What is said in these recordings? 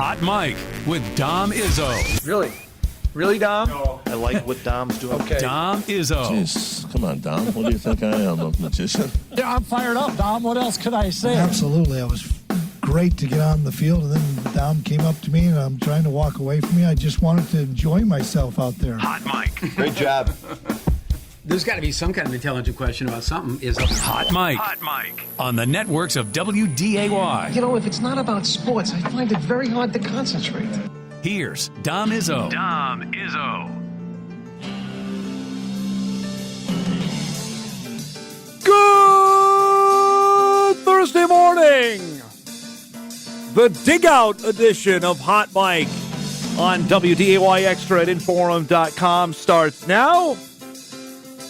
Hot Mike with Dom Izzo. Really? Really, Dom? No. I like what Dom's doing. Okay. Dom Izzo. Jeez, come on, Dom. What do you think I am, a magician? Yeah, I'm fired up, Dom. What else could I say? Absolutely. It was great to get on the field, and then Dom came up to me, and I'm trying to walk away from me. I just wanted to enjoy myself out there. Hot Mike. Great job. There's got to be some kind of intelligent question about something. Is Hot Mike. Hot Mike. On the networks of WDAY. You know, if it's not about sports, I find it very hard to concentrate. Here's Dom Izzo. Dom Izzo. Good Thursday morning. The Dig Out edition of Hot Mike on WDAY Extra at Inforum.com starts now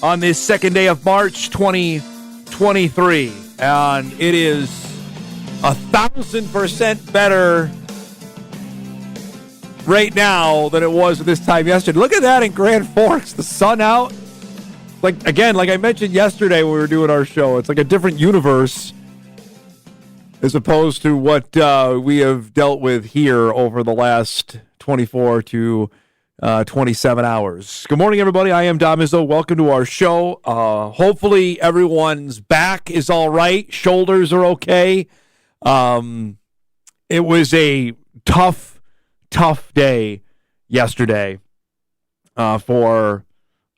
on this second day of March 2023. And it is 1,000% better right now than it was at this time yesterday. Look at that in Grand Forks. The sun out. Like I mentioned yesterday when we were doing our show, it's like a different universe as opposed to what we have dealt with here over the last 24 to 27 hours. Good morning, everybody. I am Dom Izzo. Welcome to our show. Hopefully everyone's back is all right. Shoulders are okay. It was a tough day yesterday for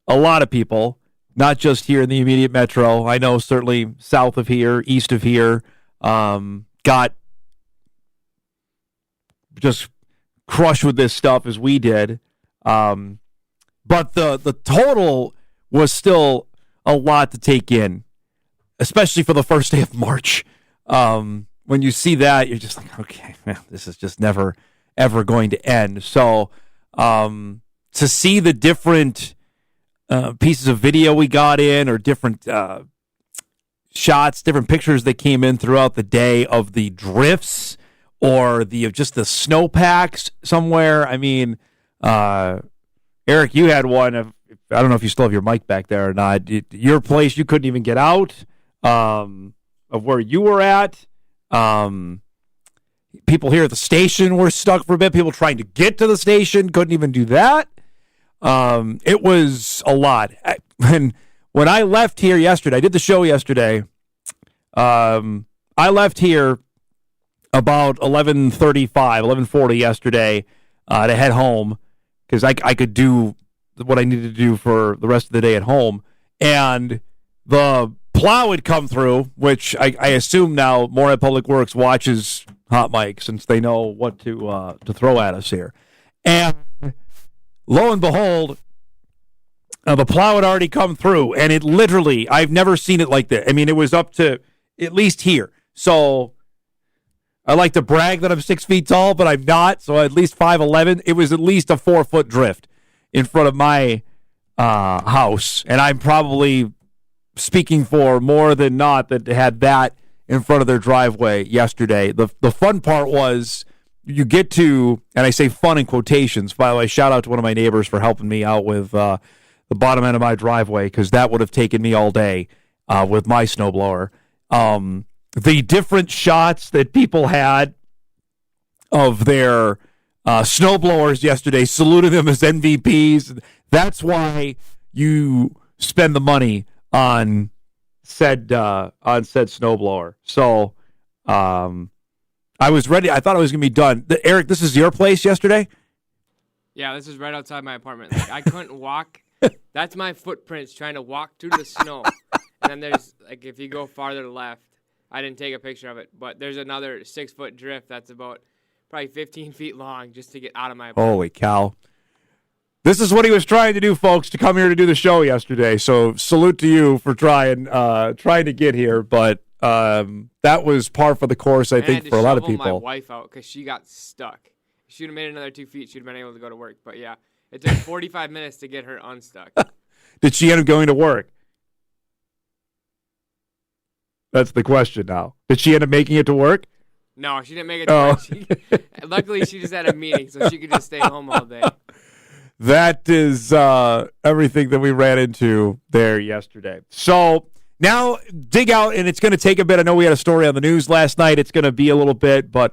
a lot of people, not just here in the immediate metro. I know certainly south of here, east of here, got just crushed with this stuff as we did. But the total was still a lot to take in, especially for the first day of March. When you see that, you're just like, okay, man, this is just never, ever going to end. So to see the different pieces of video we got in, or different shots, different pictures that came in throughout the day of the drifts or just the snowpacks somewhere. I mean, Eric, you had one of, I don't know if you still have your mic back there or not. Your place, you couldn't even get out of where you were at. People here at the station were stuck for a bit. People trying to get to the station couldn't even do that. It was a lot. When I left here yesterday, I did the show yesterday. I left here about 11:40 yesterday to head home because I could do what I needed to do for the rest of the day at home. And the plow had come through, which I assume now Moorhead Public Works watches Hot Mike since they know what to throw at us here. And lo and behold, the plow had already come through, and it literally, I've never seen it like that. I mean, it was up to at least here. So I like to brag that I'm 6 feet tall, but I'm not. So at least 5'11". It was at least a 4-foot drift in front of my house, and I'm probably speaking for more than not that had that in front of their driveway yesterday. The fun part was you get to, and I say fun in quotations, by the way, shout out to one of my neighbors for helping me out with the bottom end of my driveway, because that would have taken me all day with my snowblower. The different shots that people had of their snowblowers yesterday, saluted them as MVPs. That's why you spend the money on said snowblower. So I was ready. I thought I was going to be done. Eric, this is your place yesterday? Yeah, this is right outside my apartment. Like, I couldn't walk. That's my footprints trying to walk through the snow. And then there's, like, if you go farther left, I didn't take a picture of it, but there's another 6-foot drift that's about probably 15 feet long just to get out of my apartment. Holy cow. This is what he was trying to do, folks, to come here to do the show yesterday. So salute to you for trying to get here. But that was par for the course, I think, for a lot of people. I had to shovel my wife out because she got stuck. If she would have made another 2 feet, she would have been able to go to work. But, yeah, it took 45 minutes to get her unstuck. Did she end up going to work? That's the question now. Did she end up making it to work? No, she didn't make it to work. Luckily, she just had a meeting, so she could just stay home all day. That is everything that we ran into there yesterday. So now dig out, and it's going to take a bit. I know we had a story on the news last night. It's going to be a little bit, but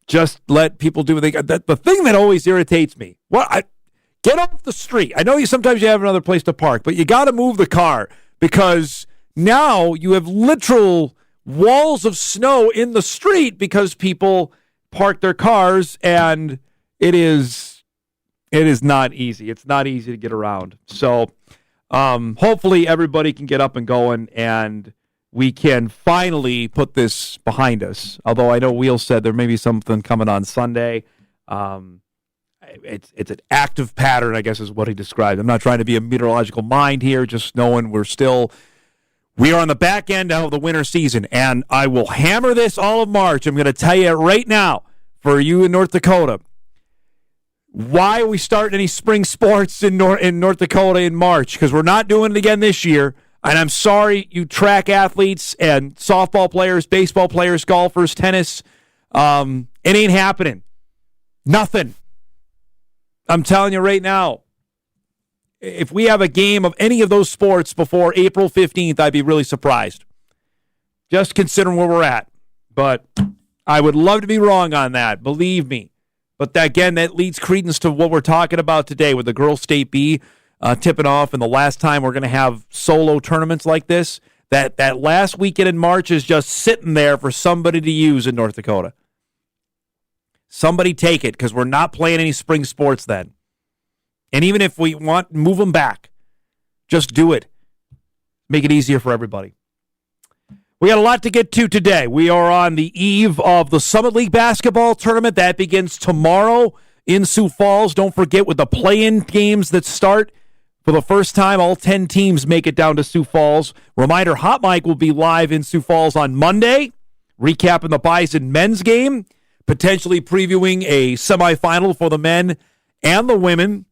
Just let people do what they got. The thing that always irritates me, get off the street. I know sometimes you have another place to park, but you got to move the car because now you have literal walls of snow in the street because people park their cars, and it is not easy. It's not easy to get around. So hopefully everybody can get up and going, and we can finally put this behind us. Although I know Wheel said there may be something coming on Sunday. It's an active pattern, I guess is what he described. I'm not trying to be a meteorological mind here, just knowing we are on the back end of the winter season, and I will hammer this all of March. I'm going to tell you right now, for you in North Dakota, why are we starting any spring sports in North Dakota in March? Because we're not doing it again this year. And I'm sorry, you track athletes and softball players, baseball players, golfers, tennis. It ain't happening. Nothing. I'm telling you right now. If we have a game of any of those sports before April 15th, I'd be really surprised. Just considering where we're at. But I would love to be wrong on that, believe me. But again, that leads credence to what we're talking about today with the Girls State B tipping off, and the last time we're going to have solo tournaments like this. That last weekend in March is just sitting there for somebody to use in North Dakota. Somebody take it, because we're not playing any spring sports then. And even if we want, move them back. Just do it. Make it easier for everybody. We got a lot to get to today. We are on the eve of the Summit League basketball tournament. That begins tomorrow in Sioux Falls. Don't forget, with the play-in games that start for the first time, all 10 teams make it down to Sioux Falls. Reminder, Hot Mike will be live in Sioux Falls on Monday, recapping the Bison men's game, potentially previewing a semifinal for the men and the women.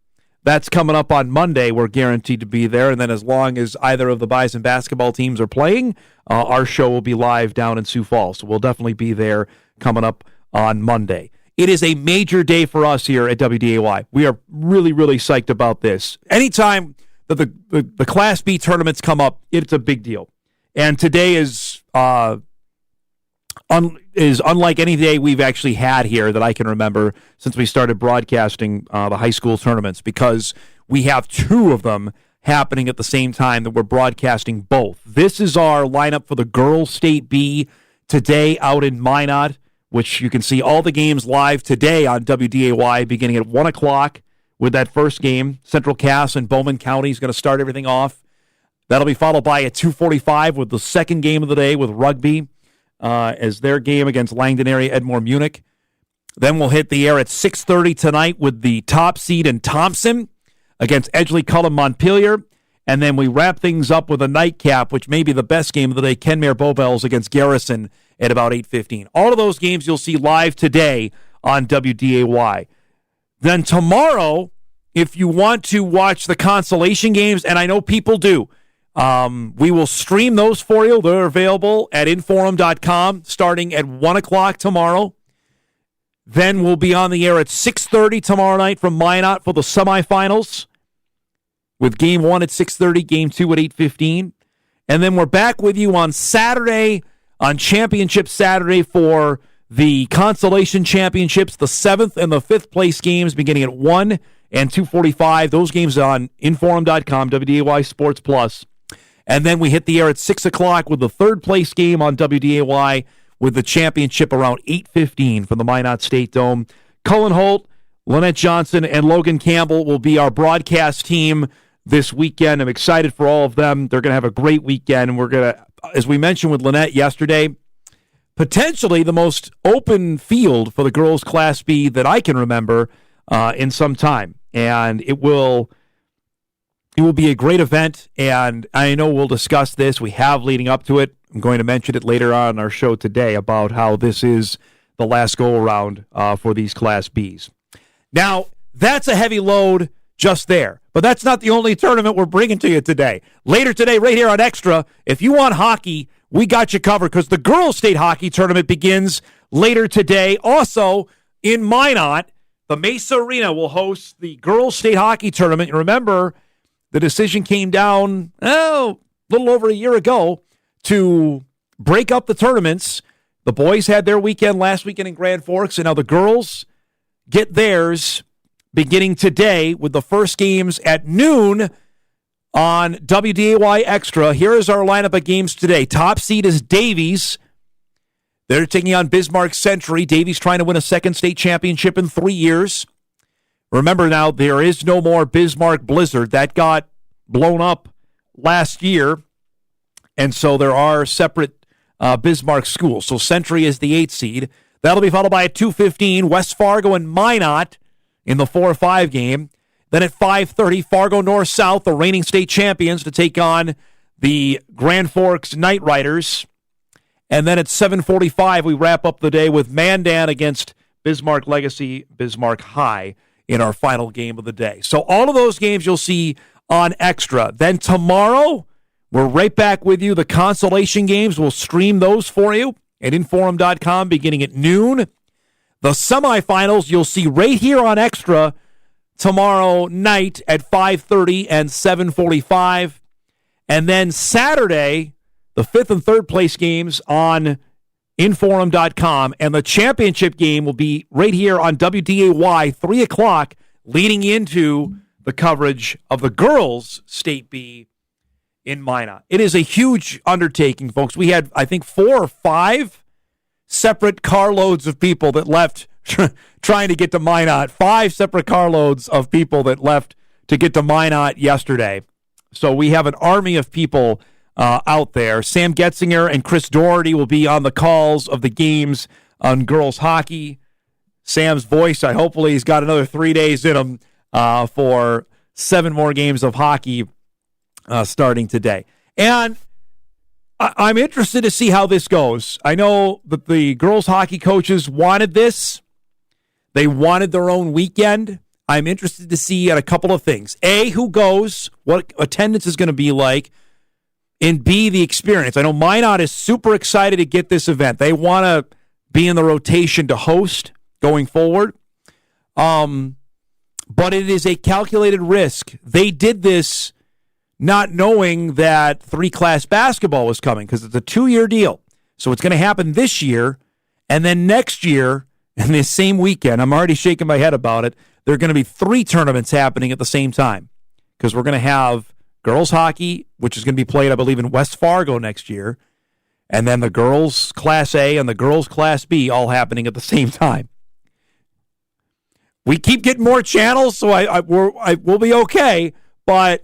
That's coming up on Monday. We're guaranteed to be there. And then as long as either of the Bison basketball teams are playing, our show will be live down in Sioux Falls. So we'll definitely be there coming up on Monday. It is a major day for us here at WDAY. We are really, really psyched about this. Anytime that the Class B tournaments come up, it's a big deal. And today is unlike any day we've actually had here that I can remember since we started broadcasting the high school tournaments, because we have two of them happening at the same time that we're broadcasting both. This is our lineup for the Girls State B today out in Minot, which you can see all the games live today on WDAY beginning at 1 o'clock with that first game. Central Cass and Bowman County is going to start everything off. That'll be followed by at 2:45 with the second game of the day with rugby as their game against Langdon area Edmore Munich. Then we'll hit the air at 6:30 tonight with the top seed in Thompson against Edgeley Cullen Montpelier. And then we wrap things up with a nightcap, which may be the best game of the day, Kenmare Bowbells against Garrison at about 8:15. All of those games you'll see live today on WDAY. Then tomorrow, if you want to watch the consolation games, and I know people do, we will stream those for you. They're available at inforum.com starting at 1 o'clock tomorrow. Then we'll be on the air at 6:30 tomorrow night from Minot for the semifinals, with Game 1 at 6:30, Game 2 at 8:15. And then we're back with you on Saturday, on Championship Saturday, for the Consolation Championships, the 7th and the 5th place games beginning at 1 and 2:45. Those games on inforum.com, WDAY Sports Plus. And then we hit the air at 6 o'clock with the 3rd place game on WDAY with the championship around 8:15 from the Minot State Dome. Cullen Holt, Lynette Johnson, and Logan Campbell will be our broadcast team this weekend. I'm excited for all of them. They're going to have a great weekend. And we're going to, as we mentioned with Lynette yesterday, potentially the most open field for the girls' Class B that I can remember in some time. And it will be a great event. And I know we'll discuss this. We have leading up to it. I'm going to mention it later on in our show today about how this is the last go-around for these Class Bs. Now, that's a heavy load just there. But that's not the only tournament we're bringing to you today. Later today, right here on Extra, if you want hockey, we got you covered, because the Girls State Hockey Tournament begins later today. Also, in Minot, the Mesa Arena will host the Girls State Hockey Tournament. You remember, the decision came down a little over a year ago to break up the tournaments The boys had their weekend last weekend in Grand Forks, and now the girls get theirs beginning today with the first games at noon on WDAY Extra. Here is our lineup of games today. Top seed is Davies. They're taking on Bismarck Century. Davies trying to win a second state championship in 3 years. Remember now, there is no more Bismarck Blizzard. That got blown up last year, and so there are separate Bismarck schools. So Century is the 8th seed. That'll be followed by at 2:15, West Fargo and Minot in the 4-5 game. Then at 5:30, Fargo North-South, the reigning state champions, to take on the Grand Forks Knight Riders. And then at 7:45, we wrap up the day with Mandan against Bismarck Legacy, Bismarck High in our final game of the day. So all of those games you'll see on Extra. Then tomorrow, we're right back with you. The consolation games, we'll stream those for you at Inforum.com beginning at noon. The semifinals, you'll see right here on Extra tomorrow night at 5:30 and 7:45. And then Saturday, the 5th and 3rd place games on Inforum.com. And the championship game will be right here on WDAY, 3 o'clock, leading into the coverage of the girls' State B in Minot. It is a huge undertaking, folks. We had, I think, 4 or 5 separate carloads of people that left trying to get to Minot. 5 separate carloads of people that left to get to Minot yesterday. So we have an army of people out there. Sam Getzinger and Chris Doherty will be on the calls of the games on girls hockey. Sam's voice, hopefully he's got another 3 days in him for 7 more games of hockey starting today. And I'm interested to see how this goes. I know that the girls hockey coaches wanted this. They wanted their own weekend. I'm interested to see at a couple of things. A, who goes, what attendance is going to be like, and B, the experience. I know Minot is super excited to get this event. They want to be in the rotation to host going forward. But it is a calculated risk. They did this not knowing that 3-class basketball was coming because it's a 2-year deal. So it's going to happen this year, and then next year, in this same weekend, I'm already shaking my head about it, there are going to be 3 tournaments happening at the same time because we're going to have girls hockey, which is going to be played, I believe, in West Fargo next year, and then the girls Class A and the girls Class B all happening at the same time. We keep getting more channels, so we'll be okay, but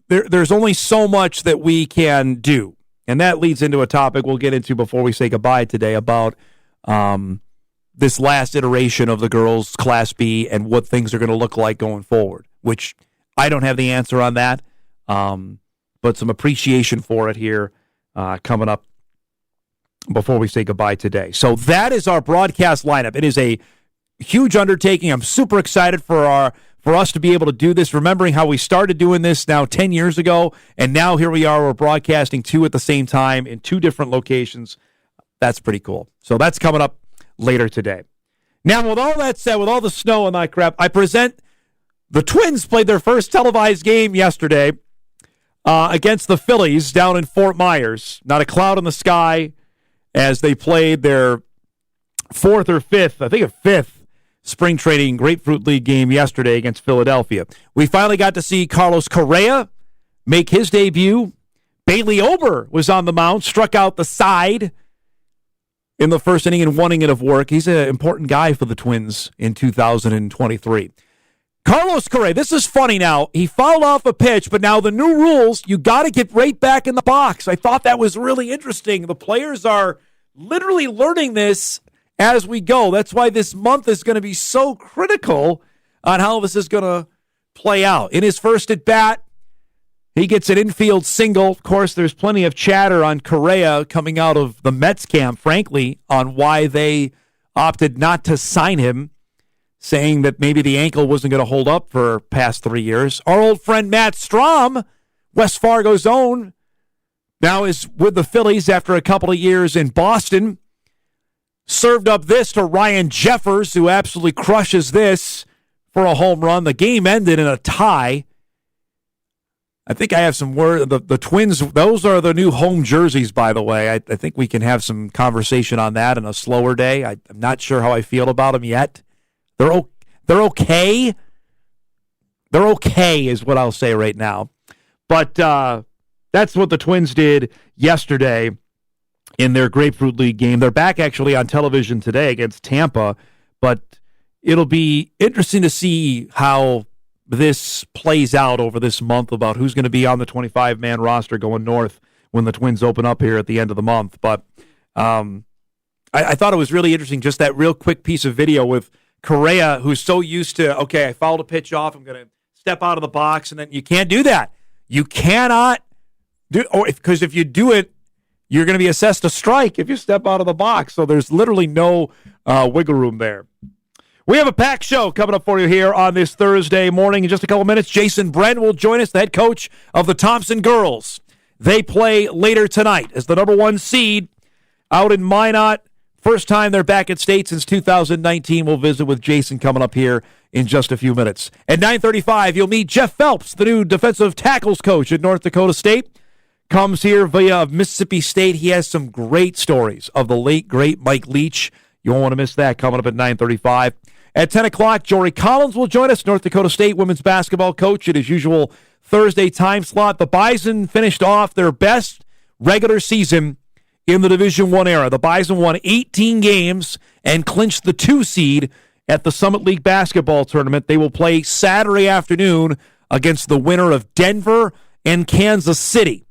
there's only so much that we can do. And that leads into a topic we'll get into before we say goodbye today about this last iteration of the girls' Class B and what things are going to look like going forward, which I don't have the answer on that, but some appreciation for it here coming up before we say goodbye today. So that is our broadcast lineup. It is a huge undertaking. I'm super excited for us to be able to do this, remembering how we started doing this now 10 years ago, and now here we are, we're broadcasting 2 at the same time in 2 different locations. That's pretty cool. So that's coming up later today. Now, with all that said, with all the snow and that crap, I present the Twins played their first televised game yesterday against the Phillies down in Fort Myers. Not a cloud in the sky as they played their 4th or 5th, I think a 5th, spring training Grapefruit League game yesterday against Philadelphia. We finally got to see Carlos Correa make his debut. Bailey Ober was on the mound, struck out the side in the first inning and 1 inning of work. He's an important guy for the Twins in 2023. Carlos Correa, this is funny now. He fouled off a pitch, but now the new rules, you got to get right back in the box. I thought that was really interesting. The players are literally learning this as we go. That's why this month is going to be so critical on how this is going to play out. In his first at bat, he gets an infield single. Of course, there's plenty of chatter on Correa coming out of the Mets camp, frankly, on why they opted not to sign him, saying that maybe the ankle wasn't going to hold up for past 3 years. Our old friend Matt Strom, West Fargo's own, now is with the Phillies after a couple of years in Boston. Served up this to Ryan Jeffers, who absolutely crushes this for a home run. The game ended in a tie. I think I have some word. The Twins, those are the new home jerseys, by the way. I think we can have some conversation on that on a slower day. I'm not sure how I feel about them yet. They're okay. They're okay is what I'll say right now. But that's what the Twins did yesterday in their Grapefruit League game. They're back actually on television today against Tampa, but it'll be interesting to see how this plays out over this month about who's going to be on the 25-man roster going north when the Twins open up here at the end of the month. But I thought it was really interesting, just that real quick piece of video with Correa, who's so used to, okay, I fouled a pitch off, I'm going to step out of the box, and then you can't do that. You cannot do, because if you do it, you're going to be assessed a strike if you step out of the box. So there's literally no wiggle room there. We have a packed show coming up for you here on this Thursday morning. In just a couple minutes, Jason Brend will join us, the head coach of the Thompson girls. They play later tonight as the number 1 seed out in Minot. First time they're back at state since 2019. We'll visit with Jason coming up here in just a few minutes. At 9:35, you'll meet Jeff Phelps, the new defensive tackles coach at North Dakota State. Comes here via Mississippi State. He has some great stories of the late, great Mike Leach. You won't want to miss that coming up at 9:35. At 10 o'clock, Jory Collins will join us, North Dakota State women's basketball coach at his usual Thursday time slot. The Bison finished off their best regular season in the Division I era. The Bison won 18 games and clinched the 2 seed at the Summit League basketball tournament. They will play Saturday afternoon against the winner of Denver and Kansas City.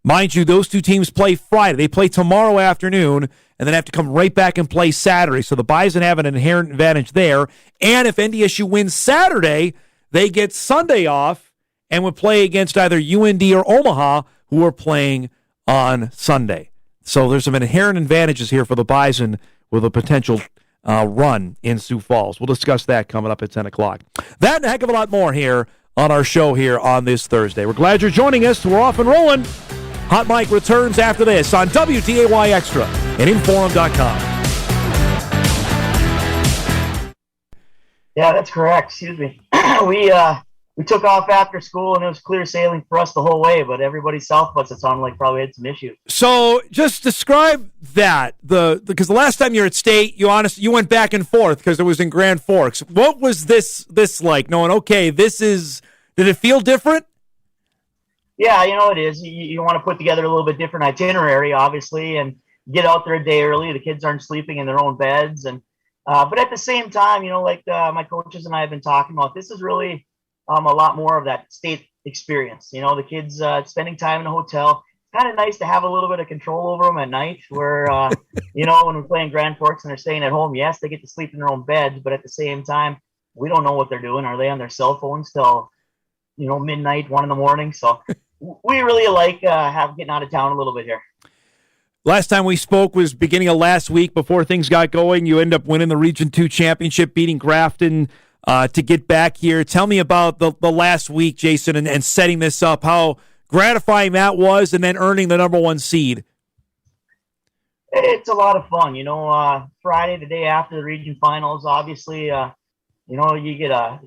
Mind you, those 2 teams play Friday. They play tomorrow afternoon and then have to come right back and play Saturday. So the Bison have an inherent advantage there. And if NDSU wins Saturday, they get Sunday off and would play against either UND or Omaha, who are playing on Sunday. So there's some inherent advantages here for the Bison with a potential run in Sioux Falls. We'll discuss that coming up at 10 o'clock. That and a heck of a lot more here on our show here on this Thursday. We're glad you're joining us. We're off and rolling. Hot Mike returns after this on WDAY Extra and Inforum.com. Yeah, that's correct. Excuse me. We took off after school, and it was clear sailing for us the whole way, but everybody south of us, it sounded like, probably had some issues. So just describe that. Because the last time you were at state, you went back and forth because it was in Grand Forks. What was this like? Knowing, okay, did it feel different? Yeah, it is. You want to put together a little bit different itinerary, obviously, and get out there a day early. The kids aren't sleeping in their own beds. But at the same time, my coaches and I have been talking about, this is really a lot more of that state experience. The kids spending time in a hotel. It's kind of nice to have a little bit of control over them at night where, when we're playing Grand Forks and they're staying at home, yes, they get to sleep in their own beds, but at the same time, we don't know what they're doing. Are they on their cell phones till, midnight, 1 a.m? So we really like getting out of town a little bit here. Last time we spoke was beginning of last week before things got going. You end up winning the Region 2 championship, beating Grafton to get back here. Tell me about the last week, Jason, and setting this up, how gratifying that was, and then earning the number 1 seed. It's a lot of fun. Friday, the day after the region finals, obviously, you get a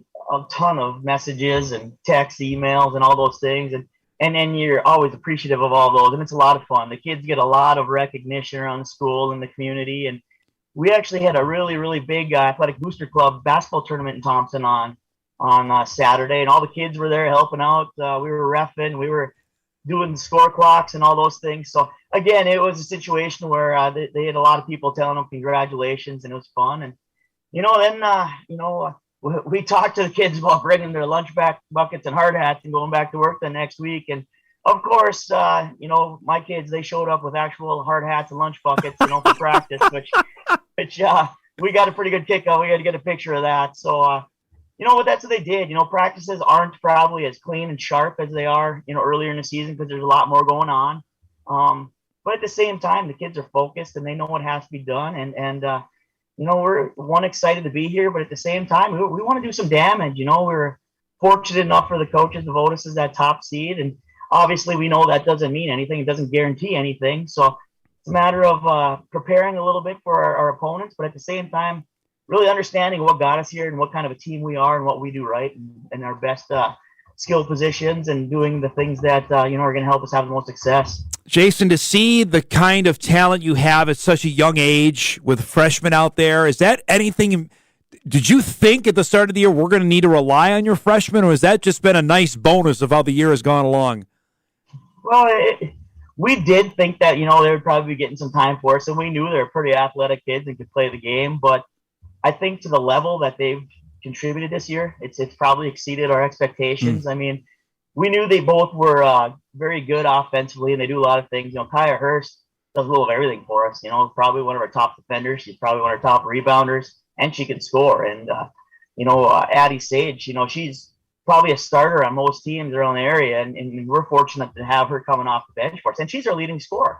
ton of messages and texts, emails, and all those things. And then you're always appreciative of all those, and it's a lot of fun. The kids get a lot of recognition around the school and the community, and we actually had a really, really big athletic booster club basketball tournament in Thompson on Saturday, and all the kids were there helping out. We were reffing, we were doing the score clocks and all those things. So again, it was a situation where they had a lot of people telling them congratulations, and it was fun. And we talked to the kids about bringing their lunch buckets and hard hats and going back to work the next week. And of course, my kids, they showed up with actual hard hats and lunch buckets, for practice, which we got a pretty good kick out. We had to get a picture of that. So, that's what they did. Practices aren't probably as clean and sharp as they are, earlier in the season because there's a lot more going on. But at the same time, the kids are focused and they know what has to be done. And we're excited to be here, but at the same time, we want to do some damage. We're fortunate enough for the coaches to vote us as that top seed. And obviously we know that doesn't mean anything. It doesn't guarantee anything. So it's a matter of preparing a little bit for our opponents, but at the same time, really understanding what got us here and what kind of a team we are and what we do right and our best skill positions and doing the things that are going to help us have the most success. Jason, to see the kind of talent you have at such a young age with freshmen out there, is that anything? Did you think at the start of the year we're going to need to rely on your freshmen, or has that just been a nice bonus of how the year has gone along? Well, we did think that, they would probably be getting some time for us, and we knew they were pretty athletic kids and could play the game. But I think to the level that they've contributed this year, it's probably exceeded our expectations. I mean, we knew they both were very good offensively, and they do a lot of things. Kaya Hurst does a little of everything for us. Probably one of our top defenders. She's probably one of our top rebounders, and she can score. And, Addie Sage, she's probably a starter on most teams around the area, and we're fortunate to have her coming off the bench for us. And she's our leading scorer,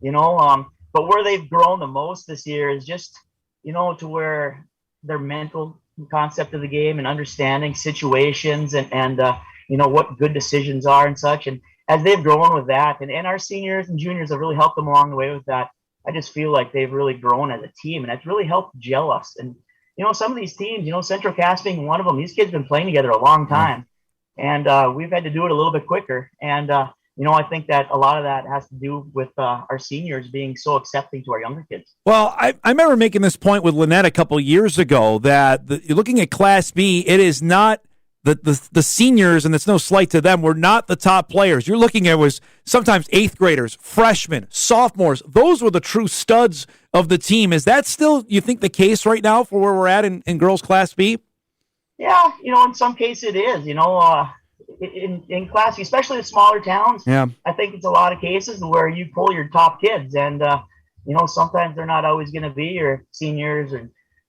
But where they've grown the most this year is just, to where their mental concept of the game and understanding situations and what good decisions are and such. And as they've grown with that, and our seniors and juniors have really helped them along the way with that, I just feel like they've really grown as a team, and that's really helped gel us. And, some of these teams, Central Cass being one of them, these kids have been playing together a long time, and we've had to do it a little bit quicker. And, I think that a lot of that has to do with our seniors being so accepting to our younger kids. Well, I remember making this point with Lynette a couple of years ago that looking at Class B, it is not the seniors, and it's no slight to them, were not the top players. You're looking at was sometimes eighth graders, freshmen, sophomores. Those were the true studs of the team. Is that still, you think, the case right now for where we're at in girls Class B? Yeah, in some cases it is. In Class B, especially the smaller towns, I think it's a lot of cases where you pull your top kids, and sometimes they're not always going to be your seniors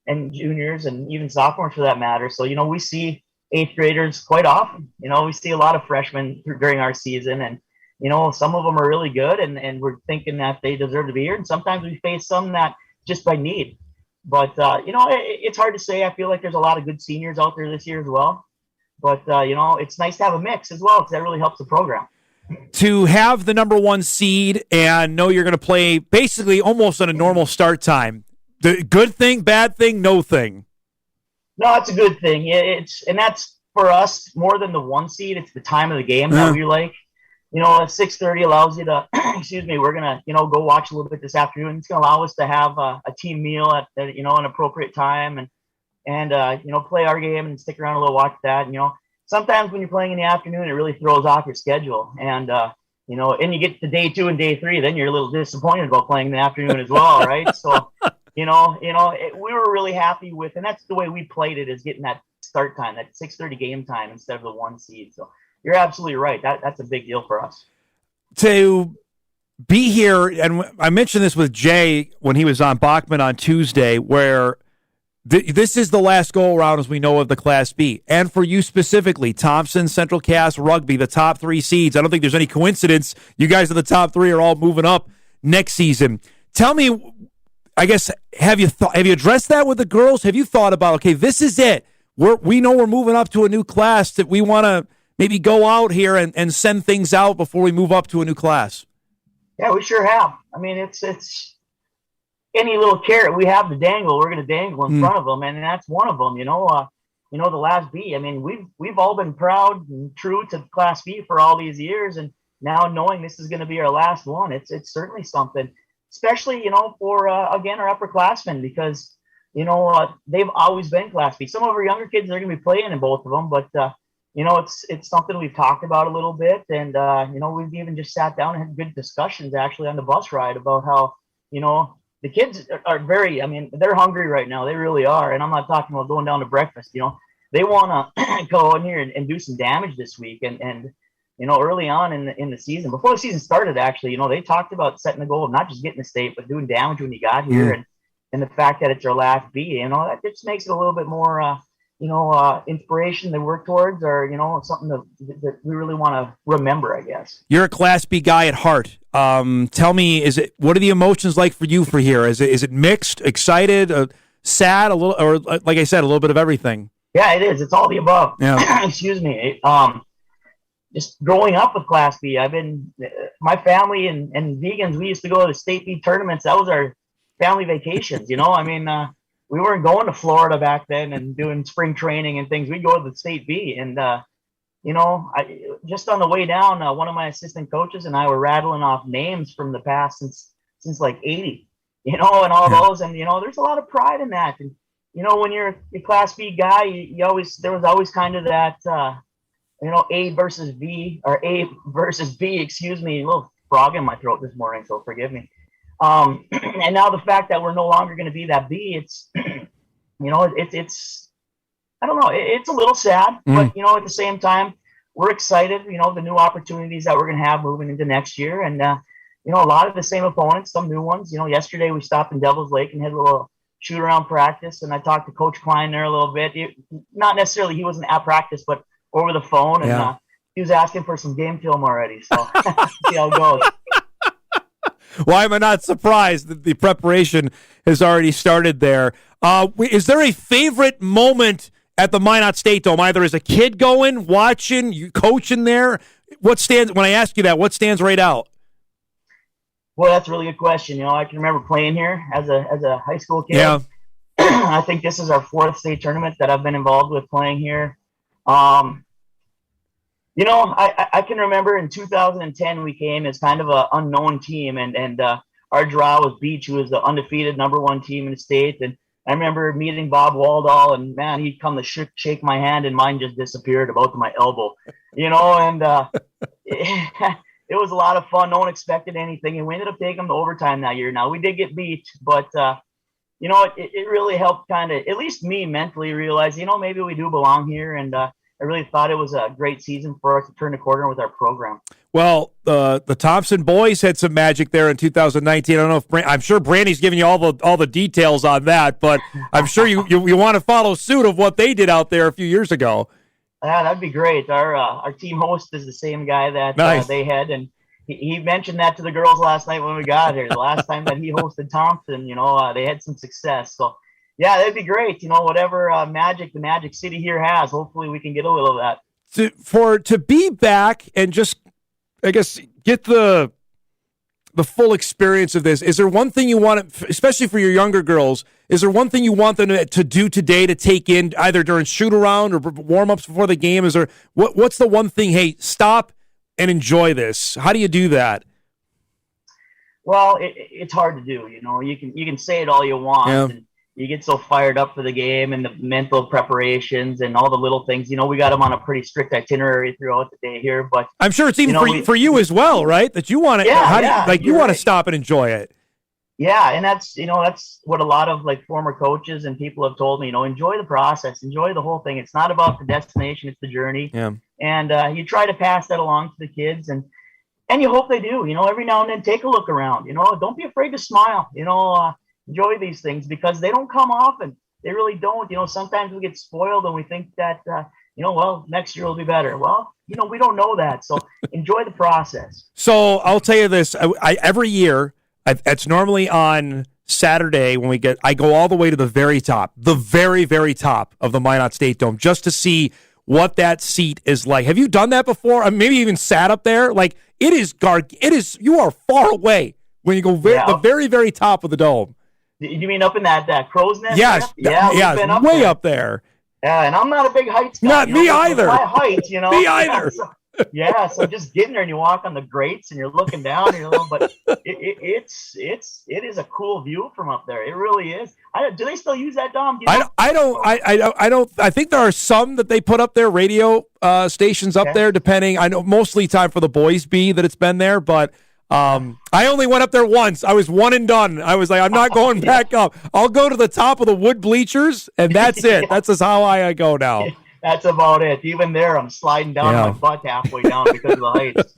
and juniors and even sophomores for that matter. So we see eighth graders quite often. We see a lot of freshmen during our season, and some of them are really good, and we're thinking that they deserve to be here. And sometimes we face some that just by need. But it's hard to say. I feel like there's a lot of good seniors out there this year as well. But it's nice to have a mix as well, because that really helps the program. To have the number one seed and know you're going to play basically almost on a normal start time, the good thing, bad thing, no thing. No, it's a good thing. And that's for us more than the one seed. It's the time of the game that we like. 6:30 allows you to, we're going to, go watch a little bit this afternoon. It's going to allow us to have a team meal at, an appropriate time and play our game and stick around a little, watch that. Sometimes when you're playing in the afternoon, it really throws off your schedule. And, and you get to day 2 and day 3, then you're a little disappointed about playing in the afternoon as well, right? So, we were really happy with, and that's the way we played it, is getting that start time, that 6:30 game time instead of the one seed. So you're absolutely right. That's a big deal for us. To be here, and I mentioned this with Jay when he was on Bachman on Tuesday, where this is the last go-around, as we know, of the Class B. And for you specifically, Thompson, Central Cass, Rugby, the top 3 seeds. I don't think there's any coincidence. You guys are the top 3 are all moving up next season. Tell me, I guess, have you addressed that with the girls? Have you thought about, okay, this is it. We know we're moving up to a new class, that we want to maybe go out here and send things out before we move up to a new class? Yeah, we sure have. I mean, it's any little carrot we have to dangle, we're going to dangle in front of them, and that's one of them. The Last B. I mean, we've all been proud and true to Class B for all these years, and now knowing this is going to be our last one, it's certainly something. Especially, for again our upperclassmen, because they've always been Class B. Some of our younger kids are going to be playing in both of them, but it's something we've talked about a little bit, and we've even just sat down and had good discussions actually on the bus ride about how the kids are very, they're hungry right now. They really are. And I'm not talking about going down to breakfast. They want to go in here and do some damage this week. And early on in the season, before the season started, actually, they talked about setting the goal of not just getting the state, but doing damage when you got here. And the fact that it's our last B, that just makes it a little bit more, inspiration to work towards, or, something that we really want to remember, I guess. You're a Class B guy at heart. Tell me, what are the emotions like for you for here? Is it mixed, excited, sad, a little, or like I said, a little bit of everything? Yeah, it is. It's all the above. Yeah. Excuse me. Just growing up with Class B, my family and vegans, we used to go to the state B tournaments. That was our family vacations, we weren't going to Florida back then and doing spring training and things. We'd go to the state B, and just on the way down, one of my assistant coaches and I were rattling off names from the past since like 80, and all those. And, there's a lot of pride in that. And, when you're a Class B guy, there was always kind of that, A versus B, or A versus B, excuse me, a little frog in my throat this morning, so forgive me. And now the fact that we're no longer going to be that B, it's, it's, I don't know, it's a little sad, but, at the same time, we're excited, the new opportunities that we're going to have moving into next year. And, a lot of the same opponents, some new ones. Yesterday we stopped in Devil's Lake and had a little shoot around practice, and I talked to Coach Klein there a little bit. Not necessarily, he wasn't at practice, but over the phone, and he was asking for some game film already. So see how it goes. Why am I not surprised that the preparation has already started there? Is there a favorite moment at the Minot State Dome, either as a kid going, watching, you coaching there? When I ask you that, what stands right out? Well, that's a really good question. I can remember playing here as a high school kid. Yeah. I think this is our 4th state tournament that I've been involved with playing here. I can remember in 2010 we came as kind of an unknown team, and our draw was Beach, who was the undefeated #1 team in the state. And I remember meeting Bob Waldall, and man, he'd come to shake my hand, and mine just disappeared about to my elbow, and it was a lot of fun. No one expected anything, and we ended up taking them to overtime that year. Now, we did get beat, but, it really helped kind of, at least me, mentally realize, maybe we do belong here, and I really thought it was a great season for us to turn the corner with our program. Well, the Thompson boys had some magic there in 2019. I don't know if I'm sure Brandy's giving you all the details on that, but I'm sure you want to follow suit of what they did out there a few years ago. Yeah, that'd be great. Our team host is the same guy that they had, and he mentioned that to the girls last night when we got here. The last time that he hosted Thompson, they had some success. So, yeah, that'd be great. Whatever magic the Magic City here has, hopefully we can get a little of that. To be back and just, I guess, get the full experience of this, is there one thing you want, especially for your younger girls, is there one thing you want them to do today to take in either during shoot-around or warm-ups before the game? Is there what's the one thing, hey, stop and enjoy this? How do you do that? Well, it's hard to do. You can say it all you want. Yeah. And you get so fired up for the game and the mental preparations and all the little things. We got them on a pretty strict itinerary throughout the day here. But I'm sure it's even for you as well, right? That you want to, you want to stop and enjoy it. Yeah, and that's what a lot of former coaches and people have told me. Enjoy the process, enjoy the whole thing. It's not about the destination; it's the journey. Yeah. And you try to pass that along to the kids, and you hope they do. Every now and then, take a look around. Don't be afraid to smile. Enjoy these things because they don't come often. They really don't. Sometimes we get spoiled and we think that next year will be better. Well, we don't know that. So enjoy the process. So I'll tell you this: every year. It's normally on Saturday when I go all the way to the very top, the very, very top of the Minot State Dome, just to see what that seat is like. Have you done that before? Maybe even sat up there? It is, you are far away when you go the very, very top of the dome. You mean up in that crow's nest? Yes. Yeah, we've been up way there. up there. Yeah, and I'm not a big height guy. Not me either. My height, Me either. Yeah, so just getting there and you walk on the grates and you're looking down and but it is a cool view from up there. It really is. Do they still use that, Dom? I don't. I think there are some that they put up there, radio stations up there, depending. I know mostly time for the boys B that it's been there, but I only went up there once. I was one and done. I was like, I'm not going back up. I'll go to the top of the wood bleachers, and that's it. That's just how I go now. That's about it. Even there, I'm sliding down my butt halfway down because of the heights.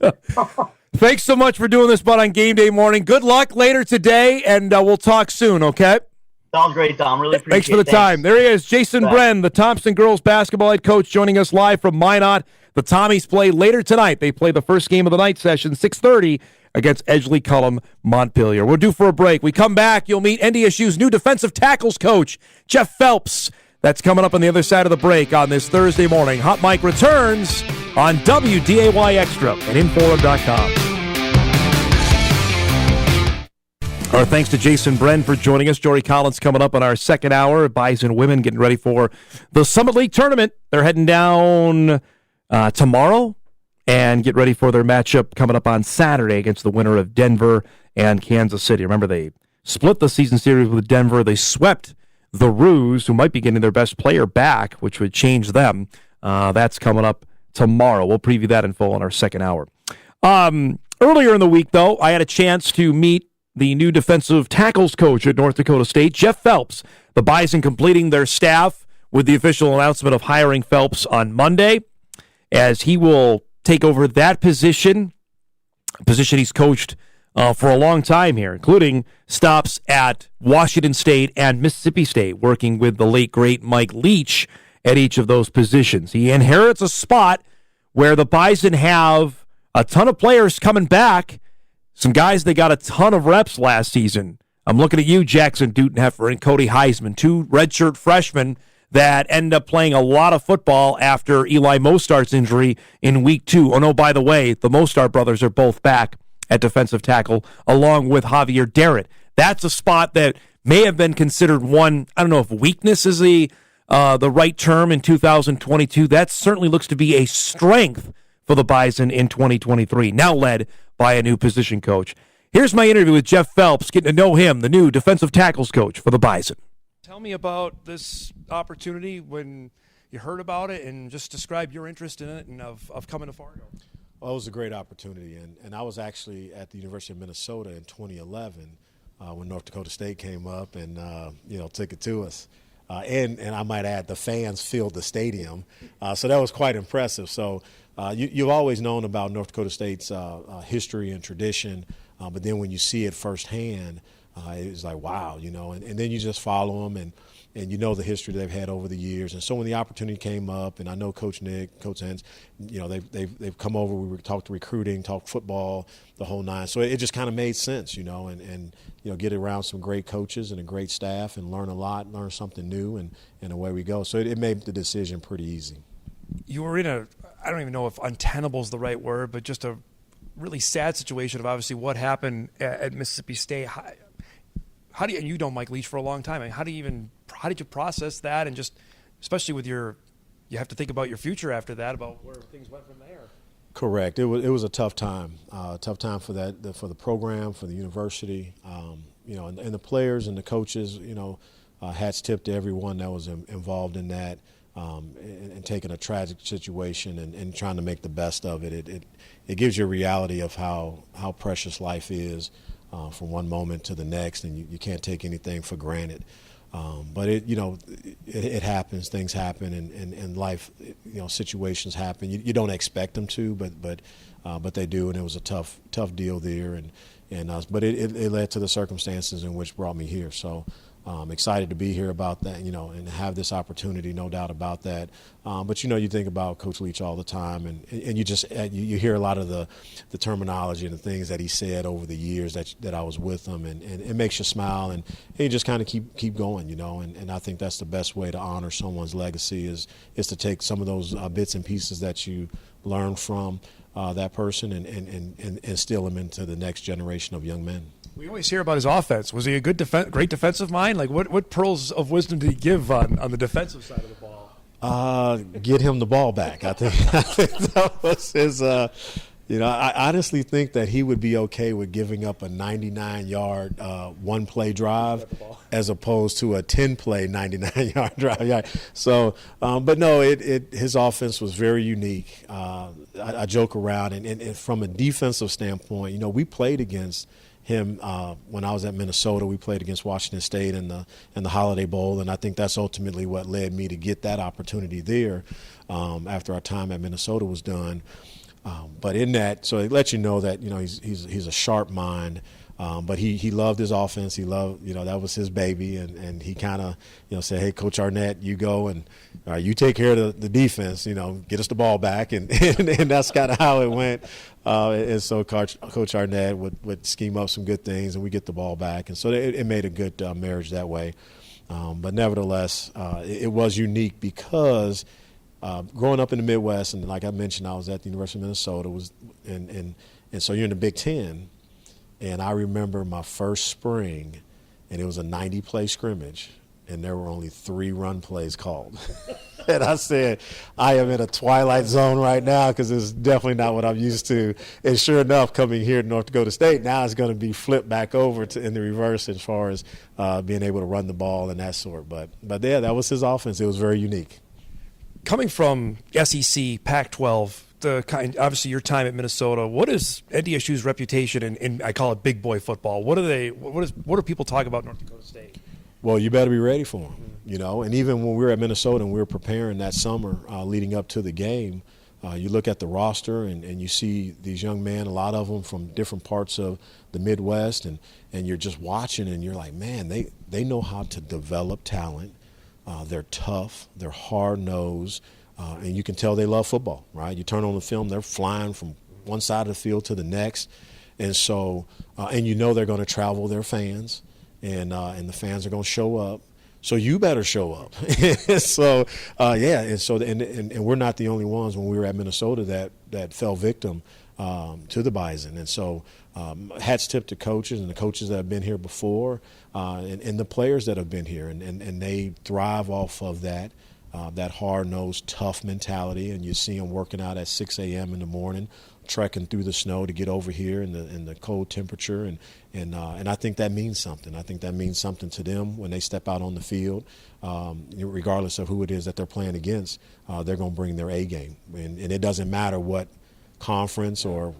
Thanks so much for doing this, bud, on game day morning. Good luck later today, and we'll talk soon, okay? Sounds great, Tom. Really appreciate it. Thanks for the time. There he is, Jason Brend, the Thompson girls basketball head coach, joining us live from Minot. The Tommies play later tonight. They play the first game of the night session, 6:30, against Edgeley Cullum Montpelier. We're due for a break. We come back, you'll meet NDSU's new defensive tackles coach, Jeff Phelps. That's coming up on the other side of the break on this Thursday morning. Hot Mike returns on WDAY Extra at Inforum.com. Our thanks to Jason Brend for joining us. Jory Collins coming up on our second hour. Bison women getting ready for the Summit League tournament. They're heading down tomorrow and get ready for their matchup coming up on Saturday against the winner of Denver and Kansas City. Remember, they split the season series with Denver. They swept the Roos, who might be getting their best player back, which would change them. That's coming up tomorrow. We'll preview that in full in our second hour. Earlier in the week, though, I had a chance to meet the new defensive tackles coach at North Dakota State, Jeff Phelps. The Bison completing their staff with the official announcement of hiring Phelps on Monday, as he will take over that position, a position he's coached for a long time here, including stops at Washington State and Mississippi State, working with the late, great Mike Leach at each of those positions. He inherits a spot where the Bison have a ton of players coming back, some guys that got a ton of reps last season. I'm looking at you, Jackson Dutenheffer and Cody Heisman, two redshirt freshmen that end up playing a lot of football after Eli Mostart's injury in week 2. Oh, no, by the way, the Mostart brothers are both back at defensive tackle, along with Javier Darrett. That's a spot that may have been considered one, I don't know if weakness is the right term in 2022. That certainly looks to be a strength for the Bison in 2023, now led by a new position coach. Here's my interview with Jeff Phelps, getting to know him, the new defensive tackles coach for the Bison. Tell me about this opportunity when you heard about it, and just describe your interest in it and of coming to Fargo. Well, it was a great opportunity, and I was actually at the University of Minnesota in 2011 when North Dakota State came up and took it to us. And I might add, the fans filled the stadium, so that was quite impressive. So you've always known about North Dakota State's history and tradition, but then when you see it firsthand, it's like, wow, and then you just follow them and you know the history they've had over the years. And so when the opportunity came up, and I know Coach Nick, Coach Hens, they've come over. We talked recruiting, talked football, the whole nine. So it just kind of made sense, and get around some great coaches and a great staff and learn a lot, learn something new, and away we go. So it made the decision pretty easy. You were in I don't even know if untenable is the right word, but just a really sad situation of obviously what happened at Mississippi State. How do you, and you know Mike Leach for a long time, how did you process that, and just especially with you have to think about your future after that, about where things went from there. Correct. It was a tough time for for the program, for the university, and the players and the coaches. Hats tipped to everyone that was involved in that, and taking a tragic situation and trying to make the best of it. It gives you a reality of how precious life is. From one moment to the next, and you can't take anything for granted. But it happens. Things happen, and life, situations happen. You don't expect them to, but they do, and it was a tough deal there. But it led to the circumstances in which brought me here. So I'm excited to be here about that, and have this opportunity, no doubt about that. But you think about Coach Leach all the time, and you hear a lot of the terminology and the things that he said over the years that I was with him, and it makes you smile, and you just kind of keep going, and I think that's the best way to honor someone's legacy is to take some of those bits and pieces that you learn from that person and instill them into the next generation of young men. We always hear about his offense. Was he a great defensive mind? Like, what pearls of wisdom did he give on the defensive side of the ball? Get him the ball back. I think that was his. I honestly think that he would be okay with giving up a 99-yard one-play drive as opposed to a 10-play 99-yard drive. Yeah. So, but no, his offense was very unique. I joke around, and from a defensive standpoint, we played against him when I was at Minnesota. We played against Washington State in the Holiday Bowl, and I think that's ultimately what led me to get that opportunity there after our time at Minnesota was done. But in that, so it lets you know that he's a sharp mind. But he loved his offense. He loved, that was his baby, and he kind of, said, "Hey, Coach Arnett, you go and you take care of the defense. Get us the ball back," and that's kind of how it went. And so Coach Arnett would scheme up some good things, and we get the ball back, and so it made a good marriage that way. But nevertheless, it was unique because growing up in the Midwest, and like I mentioned, I was at the University of Minnesota, and so you're in the Big Ten. And I remember my first spring, and it was a 90-play scrimmage. and there were only 3 run plays called. And I said, I am in a twilight zone right now because it's definitely not what I'm used to. And sure enough, coming here to North Dakota State, now it's going to be flipped back over to in the reverse as far as being able to run the ball and that sort. But yeah, that was his offense. It was very unique. Coming from SEC, Pac-12, obviously your time at Minnesota, what is NDSU's reputation in I call it big boy football? What do people talk about North Dakota State? Well, you better be ready for them, you know. And even when we were at Minnesota and we were preparing that summer leading up to the game, you look at the roster and you see these young men, a lot of them from different parts of the Midwest, and you're just watching and you're like, man, they know how to develop talent. They're tough, they're hard-nosed, and you can tell they love football, right? You turn on the film, they're flying from one side of the field to the next. And so, and you know they're going to travel their fans. And the fans are going to show up, so you better show up. So and we're not the only ones when we were at Minnesota that fell victim to the Bison. And so hats tip to coaches and the coaches that have been here before, and the players that have been here, and they thrive off of that hard-nosed, tough mentality. And you see them working out at 6 a.m. in the morning, trekking through the snow to get over here in the cold temperature, and I think that means something. I think that means something to them when they step out on the field, regardless of who it is that they're playing against. They're going to bring their A game, and it doesn't matter what conference or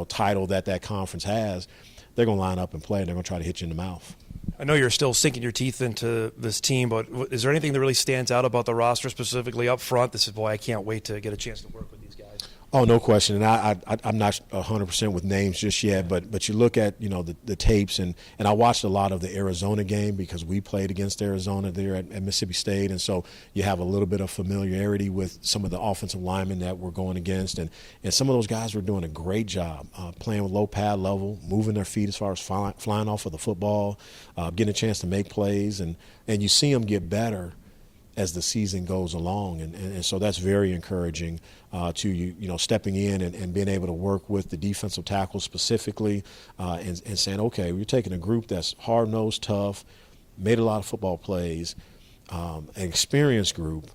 title that conference has. They're going to line up and play, and they're going to try to hit you in the mouth. I know you're still sinking your teeth into this team, but is there anything that really stands out about the roster specifically up front? This is, boy, I can't wait to get a chance to work with these guys. Oh, no question. And I'm not 100% with names just yet, but you look at, the tapes, and I watched a lot of the Arizona game because we played against Arizona there at Mississippi State, and so you have a little bit of familiarity with some of the offensive linemen that we're going against, and some of those guys were doing a great job playing with low pad level, moving their feet as far as flying off of the football, getting a chance to make plays, and you see them get better as the season goes along, and so that's very encouraging to stepping in and being able to work with the defensive tackle specifically, and saying, okay, we're taking a group that's hard-nosed, tough, made a lot of football plays, an experienced group.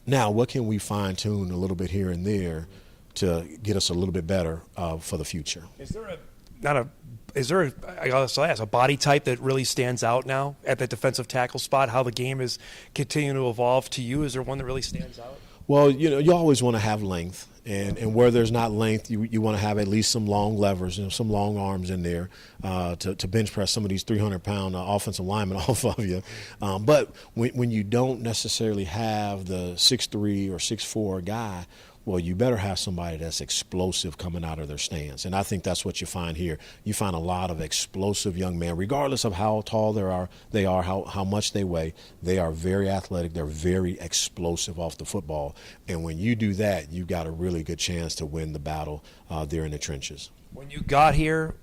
Now, what can we fine-tune a little bit here and there to get us a little bit better for the future? Is there a body type that really stands out now at the defensive tackle spot? How the game is continuing to evolve to you? Is there one that really stands out? Well, you always want to have length, and where there's not length, you want to have at least some long levers, some long arms in there to bench press some of these 300-pound offensive linemen off of you. But when you don't necessarily have the 6'3" or 6'4" guy, well, you better have somebody that's explosive coming out of their stance. And I think that's what you find here. You find a lot of explosive young men, regardless of how tall they are, how much they weigh. They are very athletic. They're very explosive off the football. And when you do that, you've got a really good chance to win the battle there in the trenches. When you got here,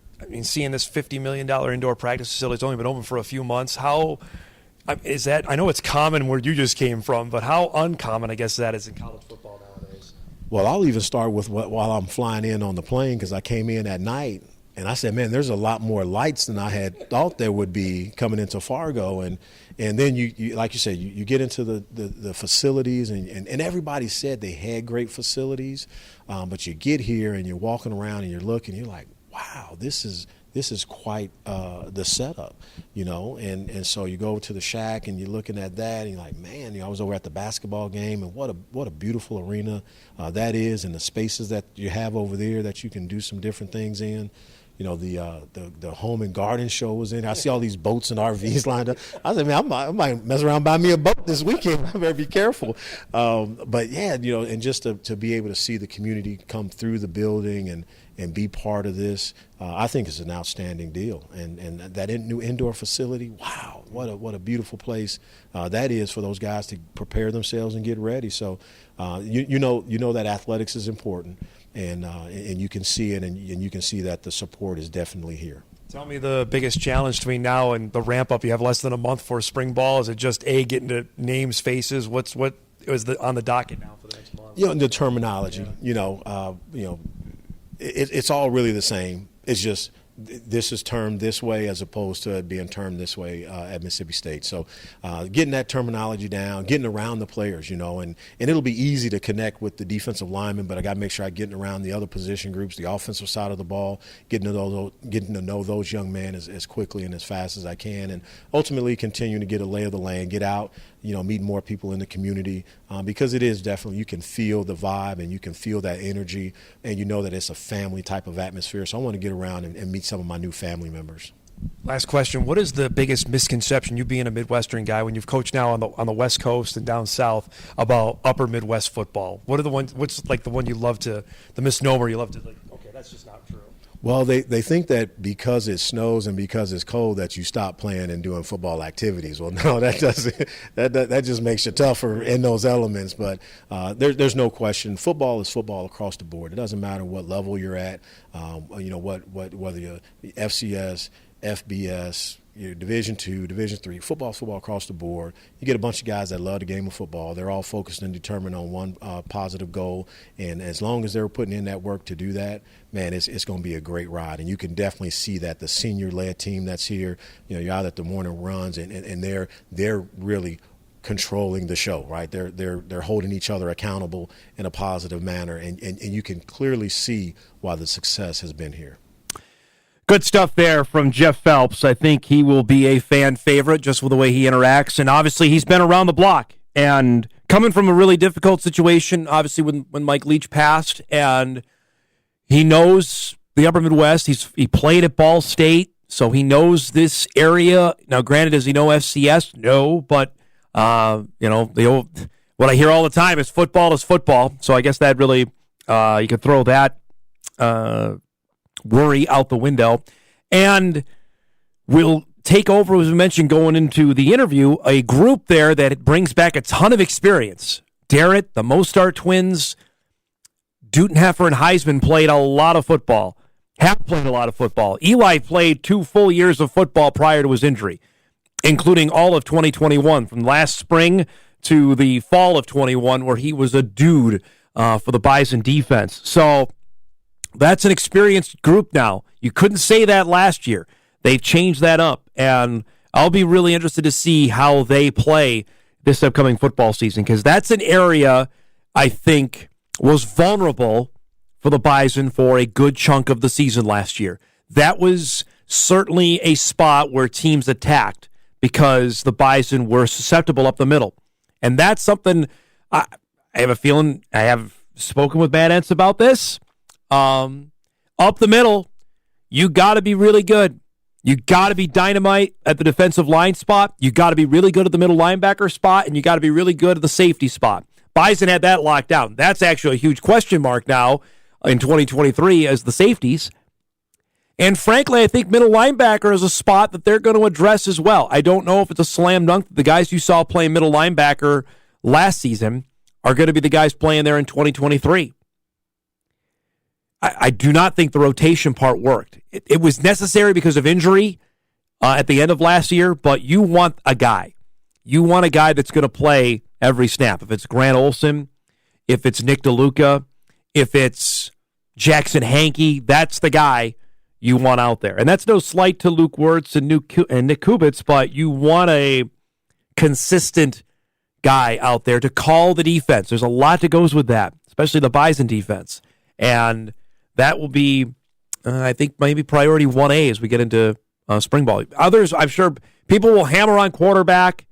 seeing this $50 million indoor practice facility, it's only been open for a few months. How is that? I know it's common where you just came from, but how uncommon, I guess, that is in college football nowadays? Well, I'll even start with while I'm flying in on the plane, because I came in at night, and I said, man, there's a lot more lights than I had thought there would be coming into Fargo. And then, you like you said, you get into the facilities, and everybody said they had great facilities, but you get here and you're walking around and you're looking, you're like, wow, this is quite the setup, and so you go to the shack and you're looking at that and you're like, man, I was over at the basketball game, and what a beautiful arena that is, and the spaces that you have over there that you can do some different things in. The home and garden show was in. I see all these boats and RVs lined up. I said, man, I might mess around and buy me a boat this weekend. I better be careful. But yeah, and just to be able to see the community come through the building and be part of this, I think is an outstanding deal. And that new indoor facility, wow, what a beautiful place that is for those guys to prepare themselves and get ready. So you know that athletics is important. And you can see it, and you can see that the support is definitely here. Tell me the biggest challenge between now and the ramp up. You have less than a month for spring ball. Is it just getting to names, faces? What is on the docket now for the next month? The terminology. Yeah. It's all really the same. It's just this is termed this way as opposed to it being termed this way at Mississippi State. So getting that terminology down, getting around the players, and it'll be easy to connect with the defensive linemen, but I got to make sure I'm getting around the other position groups, the offensive side of the ball, getting to know those young men as quickly and as fast as I can, and ultimately continuing to get a lay of the land, get out, meet more people in the community, because it is definitely, you can feel the vibe and you can feel that energy, and you know that it's a family type of atmosphere. So I want to get around and meet some of my new family members. Last question: what is the biggest misconception, you being a Midwestern guy, when you've coached now on the West Coast and down south, about Upper Midwest football? What are the ones? What's like the one you love to, the misnomer you love to, okay, that's just not true? Well, they think that because it snows and because it's cold that you stop playing and doing football activities. Well, no, that doesn't. That just makes you tougher in those elements. But there's no question. Football is football across the board. It doesn't matter what level you're at. Whether you're FCS, FBS, Division II, Division III, football across the board. You get a bunch of guys that love the game of football. They're all focused and determined on one positive goal. And as long as they're putting in that work to do that, man, it's going to be a great ride. And you can definitely see that the senior-led team that's here, you're out at the morning runs, and they're really controlling the show, right? They're holding each other accountable in a positive manner, and you can clearly see why the success has been here. Good stuff there from Jeff Phelps. I think he will be a fan favorite just with the way he interacts. And obviously he's been around the block and coming from a really difficult situation, obviously when Mike Leach passed, and he knows the Upper Midwest. He played at Ball State, so he knows this area. Now, granted, does he know FCS? No, but what I hear all the time is football. So I guess that really you could throw that worry out the window. And we'll take over, as we mentioned, going into the interview, a group there that brings back a ton of experience. Darrett, the Mostart twins, Dutenheffer and Heisman played a lot of football, have played a lot of football. Eli played 2 full years of football prior to his injury, including all of 2021, from last spring to the fall of 21, where he was a dude for the Bison defense. So that's an experienced group now. You couldn't say that last year. They've changed that up, and I'll be really interested to see how they play this upcoming football season, because that's an area I think was vulnerable for the Bison for a good chunk of the season last year. That was certainly a spot where teams attacked because the Bison were susceptible up the middle. And that's something I have a feeling, I have spoken with Matt Entz about this. Up the middle, you got to be really good. You got to be dynamite at the defensive line spot. You got to be really good at the middle linebacker spot, and you got to be really good at the safety spot. Bison had that locked down. That's actually a huge question mark now in 2023 as the safeties. And frankly, I think middle linebacker is a spot that they're going to address as well. I don't know if it's a slam dunk. The guys you saw playing middle linebacker last season are going to be the guys playing there in 2023. I do not think the rotation part worked. It was necessary because of injury at the end of last year, but you want a guy. You want a guy that's going to play every snap. If it's Grant Olson, if it's Nick DeLuca, if it's Jackson Hankey, that's the guy you want out there. And that's no slight to Luke Wirtz and Nick Kubitz, but you want a consistent guy out there to call the defense. There's a lot that goes with that, especially the Bison defense. And that will be, I think, maybe priority 1A as we get into spring ball. Others, I'm sure people will hammer on quarterback,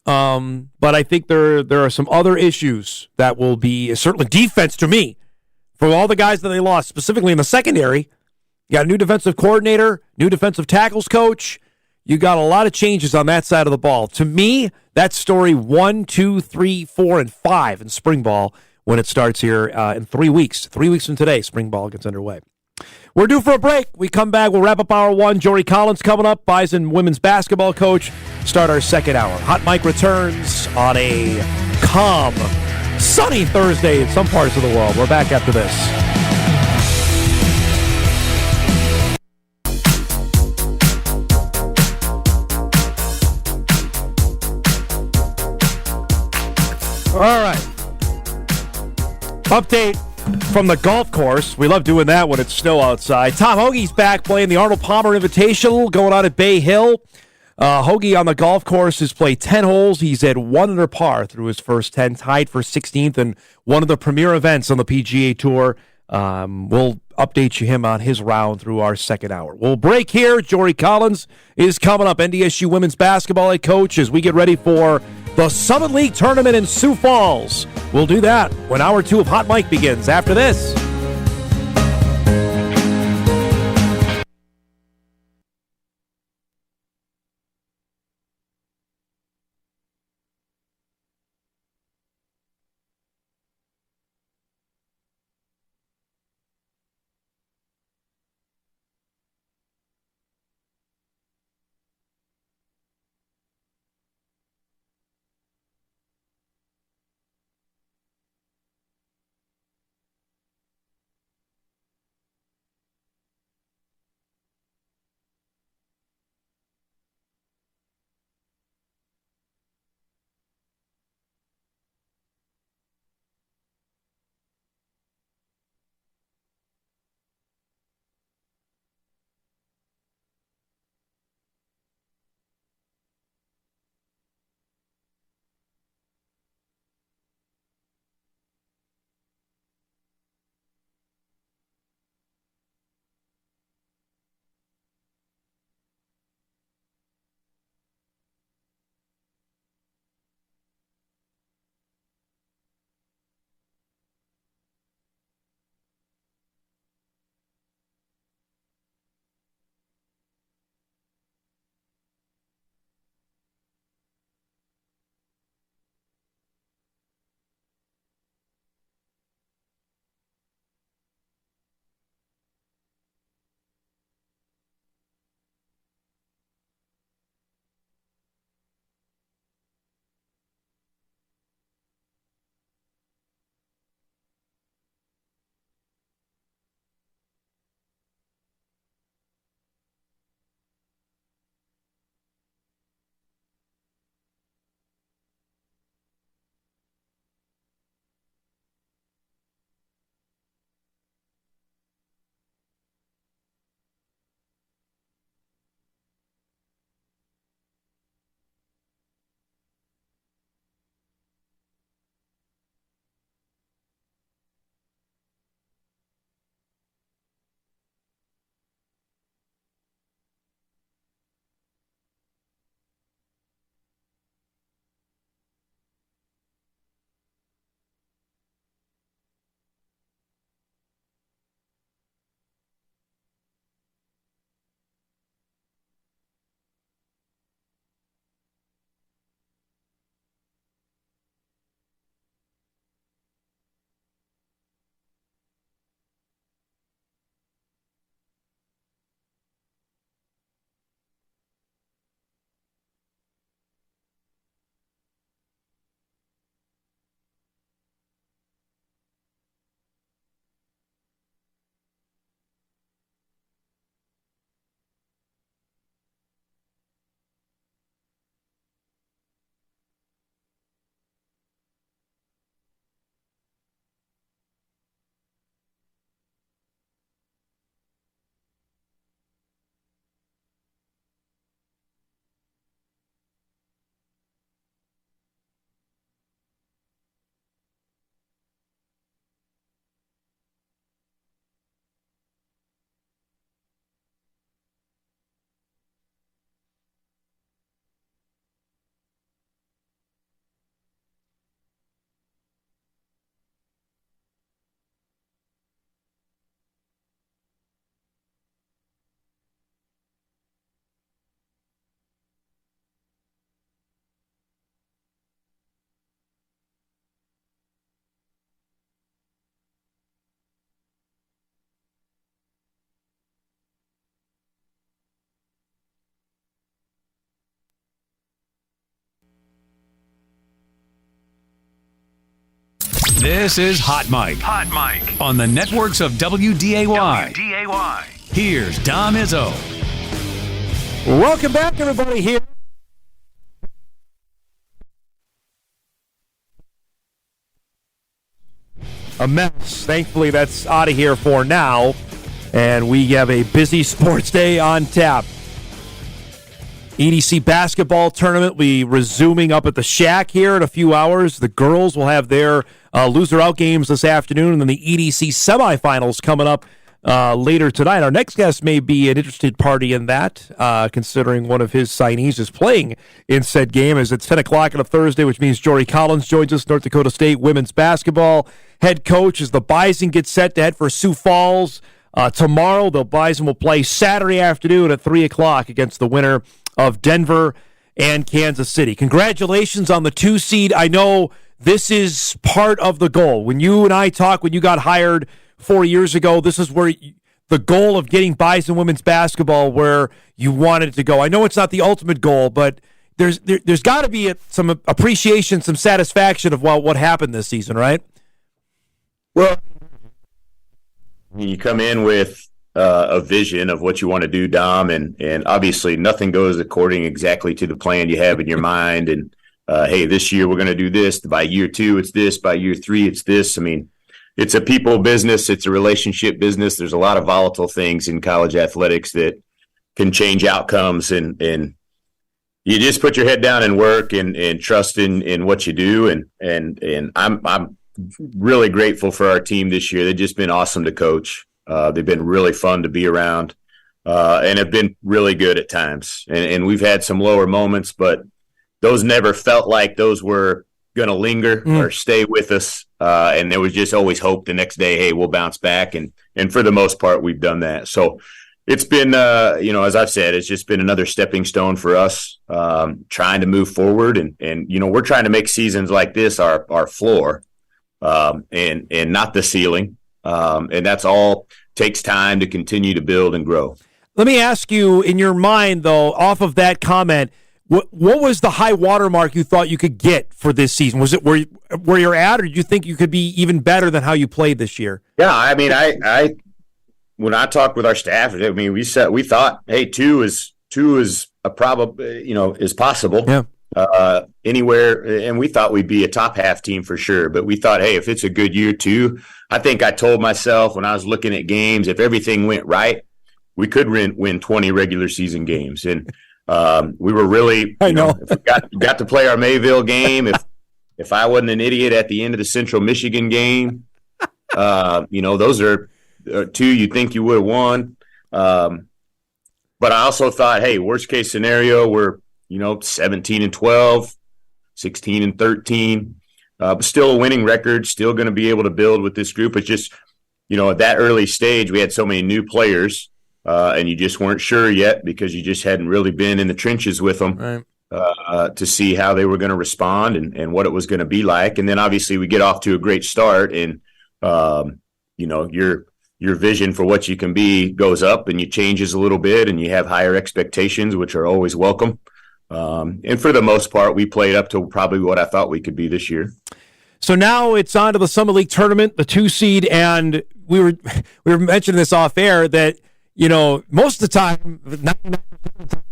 but I think there are some other issues that will be, certainly defense to me, for all the guys that they lost, specifically in the secondary. You got a new defensive coordinator, new defensive tackles coach. You got a lot of changes on that side of the ball. To me, that's story 1, 2, 3, 4, and 5 in spring ball when it starts here in 3 weeks. 3 weeks from today, spring ball gets underway. We're due for a break. We come back. We'll wrap up hour 1. Jory Collins coming up, Bison women's basketball coach. Start our second hour. Hot Mic returns on a calm, sunny Thursday in some parts of the world. We're back after this. All right. Update from the golf course. We love doing that when it's snow outside. Tom Hoagie's back playing the Arnold Palmer Invitational going on at Bay Hill. Hoagie on the golf course has played 10 holes. He's at 1 under par through his first 10, tied for 16th and one of the premier events on the PGA Tour. We'll update him on his round through our second hour. We'll break here. Jory Collins is coming up, NDSU women's basketball head coach, as we get ready for the Summit League tournament in Sioux Falls. We'll do that when hour 2 of Hot Mike begins after this. This is Hot Mike. Hot Mike. On the networks of WDAY. Here's Dom Izzo. Welcome back, everybody, here. a mess. Thankfully, that's out of here for now, and we have a busy sports day on tap. EDC basketball tournament will be resuming up at the Shack here in a few hours. The girls will have their loser-out games this afternoon, and then the EDC semifinals coming up later tonight. Our next guest may be an interested party in that, considering one of his signees is playing in said game, as it's 10 o'clock on a Thursday, which means Jory Collins joins us, North Dakota State women's basketball head coach, as the Bison get set to head for Sioux Falls. Tomorrow, the Bison will play Saturday afternoon at 3 o'clock against the winner of Denver and Kansas City. Congratulations on the 2 seed. I know this is part of the goal. When you and I talked, when you got hired 4 years ago, this is where the goal of getting Bison women's basketball where you wanted it to go. I know it's not the ultimate goal, but there's got to be some appreciation, some satisfaction of what happened this season, right? Well, you come in with a vision of what you want to do, Dom, and obviously nothing goes according exactly to the plan you have in your mind. And hey, this year we're going to do this. By year 2, it's this. By year 3, it's this. I mean, it's a people business. It's a relationship business. There's a lot of volatile things in college athletics that can change outcomes, and you just put your head down and work and trust in what you do. And I'm really grateful for our team this year. They've just been awesome to coach. They've been really fun to be around, and have been really good at times. And we've had some lower moments, but those never felt like those were going to linger or stay with us. And there was just always hope the next day, hey, we'll bounce back. And for the most part, we've done that. So it's been, as I've said, it's just been another stepping stone for us, trying to move forward. And we're trying to make seasons like this our floor, and not the ceiling. And that's all takes time to continue to build and grow. Let me ask you, in your mind, though, off of that comment, what was the high watermark you thought you could get for this season? Was it where you're at, or do you think you could be even better than how you played this year? Yeah, I mean, I when I talked with our staff, I mean, we thought, hey, 2 is a is possible. Yeah. Anywhere, and we thought we'd be a top half team for sure. But we thought, hey, if it's a good year 2, I think I told myself when I was looking at games, if everything went right, we could win 20 regular season games. And we were really, if we got to play our Mayville game, if I wasn't an idiot at the end of the Central Michigan game, those are 2 you think you would have won. But I also thought, hey, worst case scenario, we're 17-12, 16-13, but still a winning record, still going to be able to build with this group. It's just, at that early stage, we had so many new players, and you just weren't sure yet because you just hadn't really been in the trenches with them, right, to see how they were going to respond and what it was going to be like. And then obviously we get off to a great start, and, your vision for what you can be goes up and you changes a little bit, and you have higher expectations, which are always welcome. And for the most part, we played up to probably what I thought we could be this year. So now it's on to the Summer League tournament, the 2 seed, and we were mentioning this off air that most of the time, 99% of the time,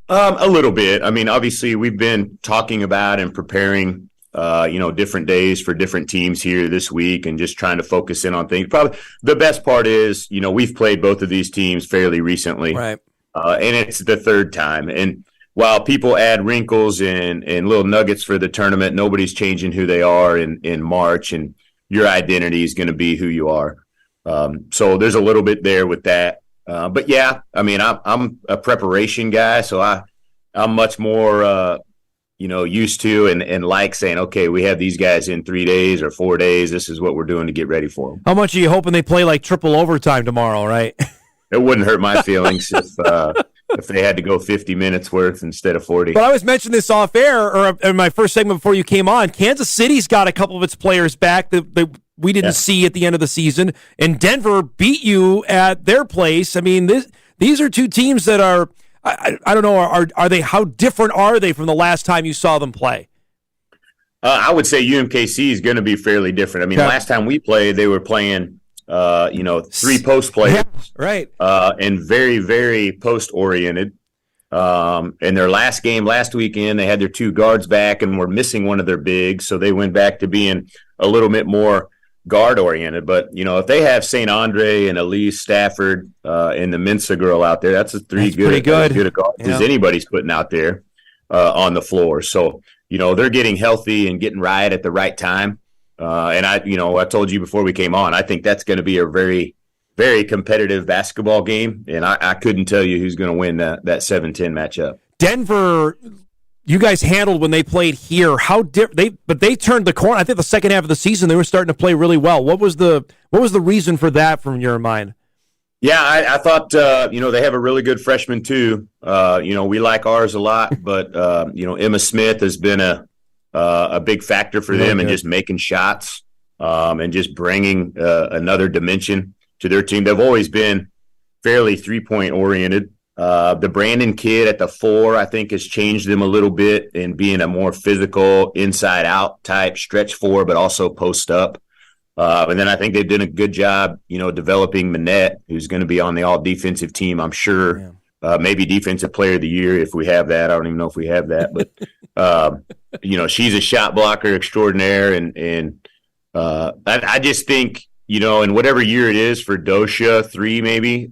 a little bit. I mean, obviously, we've been talking about and preparing different days for different teams here this week and just trying to focus in on things. Probably the best part is, we've played both of these teams fairly recently. Right. And it's the 3rd time. And while people add wrinkles and little nuggets for the tournament, nobody's changing who they are in March, and your identity is going to be who you are. So there's a little bit there with that. But yeah, I mean, I'm a preparation guy, so I'm much more, used to and like saying, okay, we have these guys in 3 days or 4 days. This is what we're doing to get ready for them. How much are you hoping they play like triple overtime tomorrow, right? It wouldn't hurt my feelings if they had to go 50 minutes worth instead of 40. But I was mentioning this off air or in my first segment before you came on. Kansas City's got a couple of its players back that we didn't see at the end of the season, and Denver beat you at their place. I mean, these are 2 teams that are, I don't know, are they, how different are they from the last time you saw them play? I would say UMKC is going to be fairly different. I mean, last time we played, they were playing three post players, Yeah, right? And very, very post oriented. In their last game last weekend, they had their two guards back and were missing one of their bigs, so they went back to being a little bit more guard oriented. But if they have St. Andre and Elise Stafford and the Mensa girl out there, that's pretty good a guard as anybody's putting out there on the floor. So they're getting healthy and getting right at the right time. And I told you before we came on, I think that's going to be a very, very competitive basketball game, and I couldn't tell you who's going to win that 7-10 matchup. Denver, you guys handled when they played here. But they turned the corner. I think the second half of the season they were starting to play really well. What was the reason for that from your mind? Yeah, I thought they have a really good freshman too. We like ours a lot, but Emma Smith has been a big factor for them and just making shots and just bringing another dimension to their team. They've always been fairly 3-point oriented. The Brandon kid at the 4, I think, has changed them a little bit in being a more physical inside out type stretch 4, but also post up. And then I think they've done a good job, developing Manette, who's going to be on the all defensive team, I'm sure. Yeah. Maybe defensive player of the year if we have that. I don't even know if we have that, but she's a shot blocker extraordinaire. And I just think, in whatever year it is for Dosha, 3 maybe,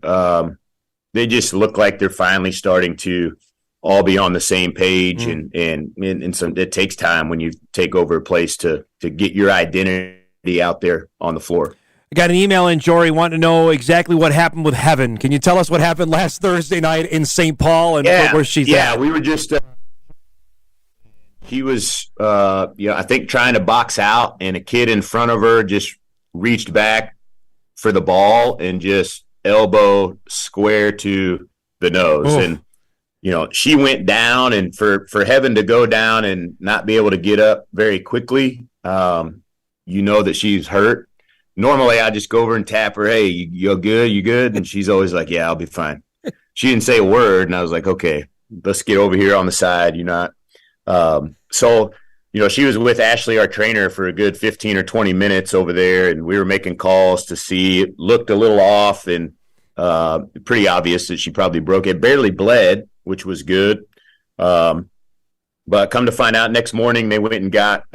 they just look like they're finally starting to all be on the same page. And so it takes time when you take over a place to get your identity out there on the floor. I got an email in, Jory, wanting to know exactly what happened with Heaven. Can you tell us what happened last Thursday night in St. Paul and where she's at? Yeah, we were just he was, I think, trying to box out, and a kid in front of her just reached back for the ball and just elbow square to the nose. Oh. And, she went down, and for Heaven to go down and not be able to get up very quickly, that she's hurt. Normally, I just go over and tap her, hey, you good? You good? And she's always like, yeah, I'll be fine. She didn't say a word, and I was like, okay, let's get over here on the side. She was with Ashley, our trainer, for a good 15 or 20 minutes over there, and we were making calls to see. It looked a little off and pretty obvious that she probably broke it. Barely bled, which was good. But come to find out, next morning they went and got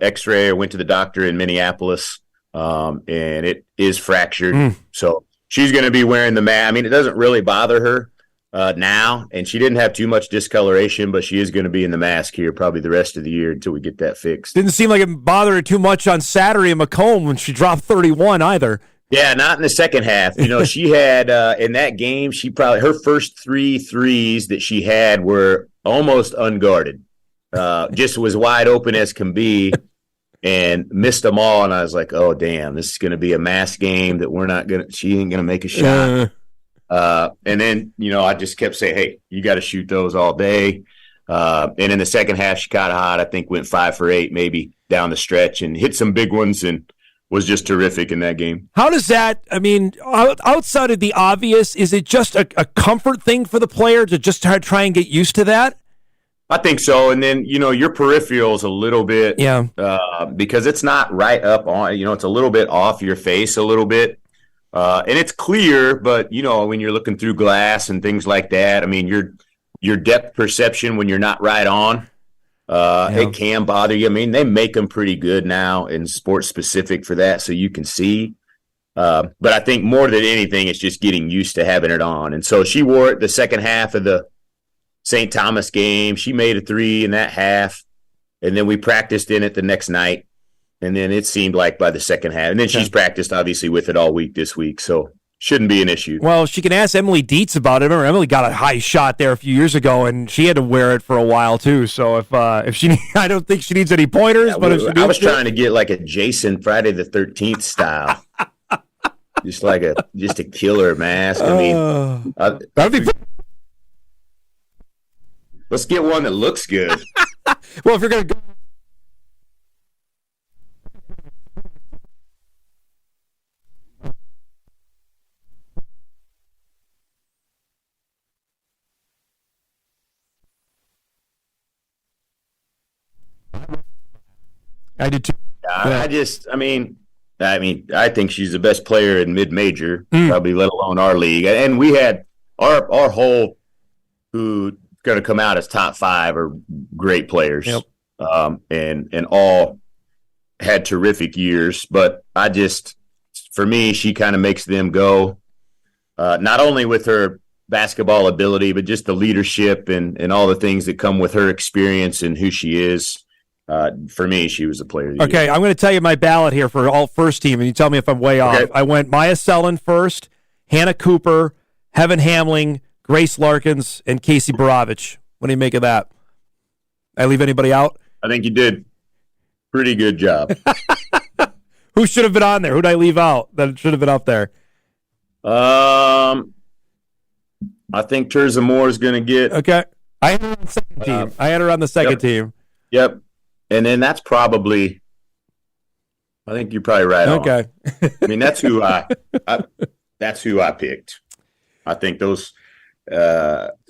X-ray or went to the doctor in Minneapolis, and it is fractured. So she's going to be wearing the mask. I mean, it doesn't really bother her now, and she didn't have too much discoloration, but she is going to be in the mask here probably the rest of the year until we get that fixed. Didn't seem like it bothered her too much on Saturday in Macomb when she dropped 31 either. Yeah, not in the second half. She had in that game, her first 3 threes that she had were almost unguarded. Just was wide open as can be and missed them all. And I was like, oh, damn, this is going to be a mass game that she ain't going to make a shot. And then, I just kept saying, hey, you got to shoot those all day. And in the second half, she caught hot. I think went 5 for 8 maybe down the stretch and hit some big ones and was just terrific in that game. How does that, outside of the obvious, is it just a comfort thing for the player to just try and get used to that? I think so. And then, your peripheral's a little bit, because it's not right up on, it's a little bit off your face a little bit. And it's clear, but, when you're looking through glass and things like that, your depth perception when you're not right on, it can bother you. They make them pretty good now and sports specific for that, so you can see. But I think more than anything, it's just getting used to having it on. And so she wore it the second half of the St. Thomas game. She made a 3 in that half, and then we practiced in it the next night. And then it seemed like by the second half. And then she's practiced, obviously, with it all week this week, so shouldn't be an issue. Well, she can ask Emily Dietz about it. Remember, Emily got a high shot there a few years ago, and she had to wear it for a while, too. So if she I don't think she needs any pointers. But if she I was trying to get like a Jason Friday the 13th style. just a killer mask. That'd be let's get one that looks good. Well, if you're going to go. I did too. Yeah. I mean, I think she's the best player in mid-major, probably let alone our league. And we had our whole who going to come out as top 5 are great players, and all had terrific years. But for me, she kind of makes them go, not only with her basketball ability, but just the leadership and all the things that come with her experience and who she is. For me, she was a player of the year. I'm going to tell you my ballot here for all first team, and you tell me if I'm way off. I went Maya Sellen first, Hannah Cooper, Heaven Hamling, Grace Larkins, and Casey Barovich. What do you make of that? I leave anybody out? I think you did pretty good job. Who should have been on there? Who did I leave out that should have been up there? I think Terza Moore is going to get. Okay. I had her on the second team. I had her on the second team. Yep. And then that's probably, I think you're probably right on. Okay. I mean, that's who I picked. I think those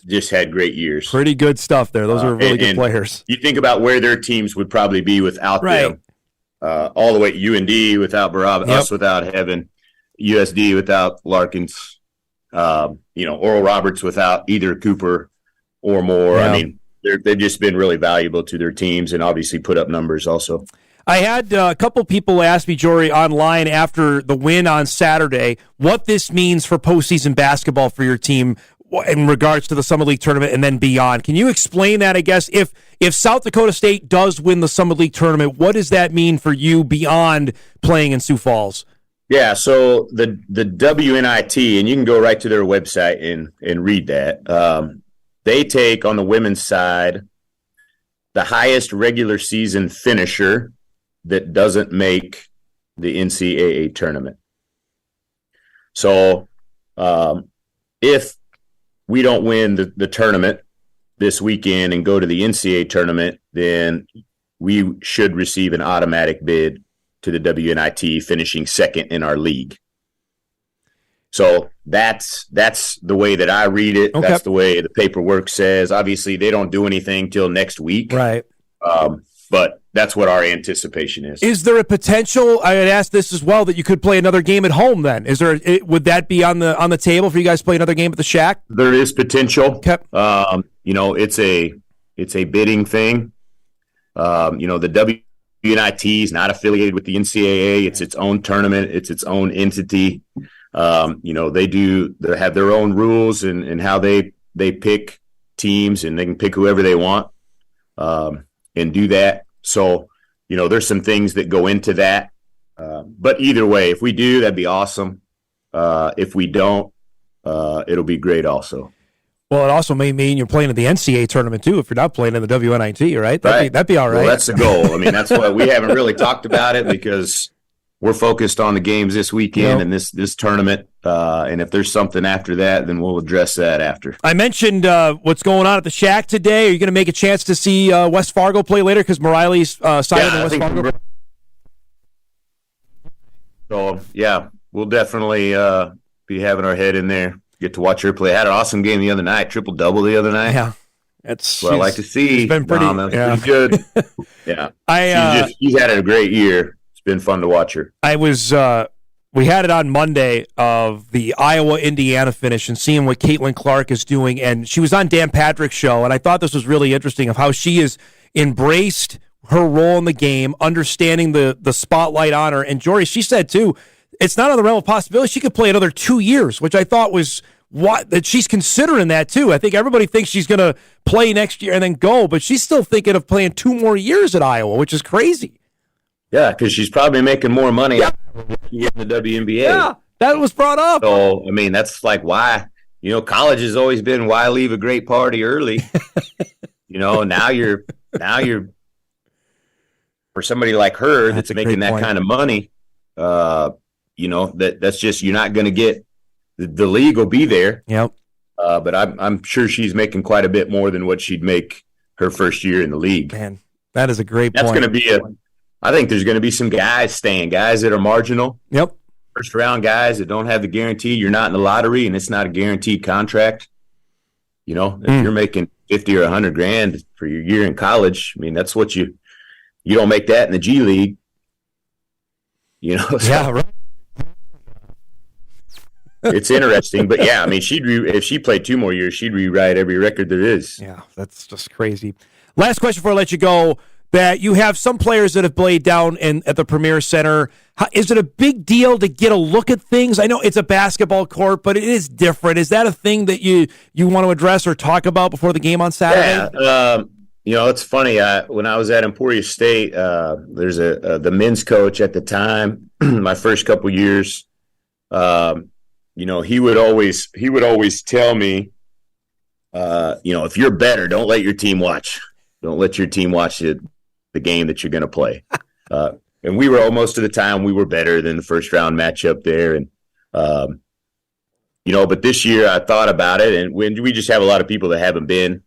just had great years. Pretty good stuff there. Those are really good players. You think about where their teams would probably be without them. All the way to UND without Barab, us without Heaven, USD without Larkins, Oral Roberts without either Cooper or Moore. I mean, they've just been really valuable to their teams and obviously put up numbers also. I had a couple people ask me, Jory, online after the win on Saturday, what this means for postseason basketball for your team in regards to the Summer League tournament and then beyond. Can you explain that, I guess? If South Dakota State does win the Summer League tournament, what does that mean for you beyond playing in Sioux Falls? Yeah, so the WNIT, and you can go right to their website and read that. They take, on the women's side, the highest regular season finisher that doesn't make the NCAA tournament. So if we don't win the tournament this weekend and go to the NCAA tournament, then we should receive an automatic bid to the WNIT, finishing second in our league. So that's the way that I read it. Okay. That's the way the paperwork says. Obviously, they don't do anything till next week. Right. But that's what our anticipation is. Is there a potential, I had asked this as well, that you could play another game at home then? Would that be on the table for you guys to play another game at the Shack? There is potential. Okay. It's a bidding thing. The WNIT is not affiliated with the NCAA. It's its own tournament. It's its own entity. They have their own rules and how they pick teams, and they can pick whoever they want and do that. So, there's some things that go into that. But either way, if we do, that'd be awesome. If we don't, it'll be great also. Well, it also may mean you're playing in the NCAA tournament too if you're not playing in the WNIT, right? That'd be all right. Well, that's the goal. I mean, that's why we haven't really talked about it, because we're focused on the games this weekend and this tournament. And if there's something after that, then we'll address that after. I mentioned what's going on at the Shack today. Are you going to make a chance to see West Fargo play later? Because Mariley's signed in West Fargo. So, we'll definitely be having our head in there. Get to watch her play. Had an awesome game the other night. Triple-double the other night. Yeah. That's what I like to see. It's been pretty, pretty good. Yeah. She's had a great year. It's been fun to watch her. We had it on Monday of the Iowa-Indiana finish and seeing what Caitlin Clark is doing. And she was on Dan Patrick's show, and I thought this was really interesting of how she has embraced her role in the game, understanding the spotlight on her. And Jory, she said, too, it's not on the realm of possibility. She could play another 2 years, which I thought was that she's considering that, too. I think everybody thinks she's going to play next year and then go, but she's still thinking of playing 2 more years at Iowa, which is crazy. Yeah, because she's probably making more money in the WNBA. Yeah, that was brought up. So, I mean, that's like why, college has always been why leave a great party early. Now you're for somebody like her that's making that kind of money, that's just, you're not going to get, the league will be there. Yep. But I'm sure she's making quite a bit more than what she'd make her first year in the league. Man, that is a great point. That's going to be I think there's going to be some guys that are marginal. Yep. First round guys that don't have the guarantee. You're not in the lottery, and it's not a guaranteed contract. If you're making $50 or $100,000 for your year in college, I mean, that's what you don't make that in the G League. So Yeah, right. it's interesting. But yeah, I mean, if she played 2 more years, she'd rewrite every record there is. Yeah, that's just crazy. Last question before I let you go. That you have some players that have played down at the Premier Center. Is it a big deal to get a look at things? I know it's a basketball court, but it is different. Is that a thing that you want to address or talk about before the game on Saturday? Yeah, it's funny. When I was at Emporia State, there's the men's coach at the time. My first couple years, he would always tell me, if you're better, don't let your team watch. Don't let your team watch the game that you're going to play. And we were most of the time we were better than the first round matchup there. And, but this year I thought about it, and we just have a lot of people that haven't been,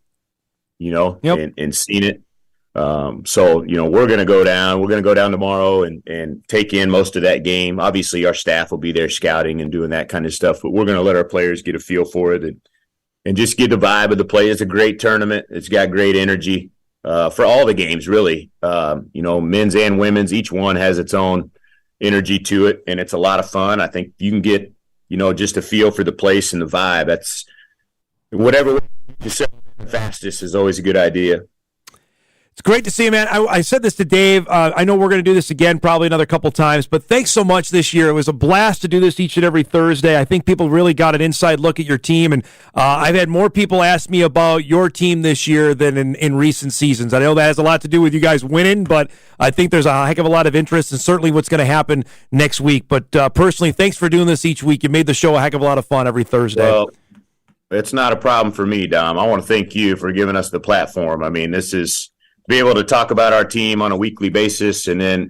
and seen it. So, we're going to go down. We're going to go down tomorrow and take in most of that game. Obviously, our staff will be there scouting and doing that kind of stuff, but we're going to let our players get a feel for it and just get the vibe of the play. It's a great tournament. It's got great energy. For all the games, really, men's and women's, each one has its own energy to it, and it's a lot of fun. I think you can get, just a feel for the place and the vibe. That's whatever you sell the fastest is always a good idea. It's great to see you, man. I said this to Dave. I know we're going to do this again probably another couple times, but thanks so much this year. It was a blast to do this each and every Thursday. I think people really got an inside look at your team, and I've had more people ask me about your team this year than in recent seasons. I know that has a lot to do with you guys winning, but I think there's a heck of a lot of interest and certainly what's going to happen next week. But personally, thanks for doing this each week. You made the show a heck of a lot of fun every Thursday. Well, it's not a problem for me, Dom. I want to thank you for giving us the platform. I mean, this is be able to talk about our team on a weekly basis and then,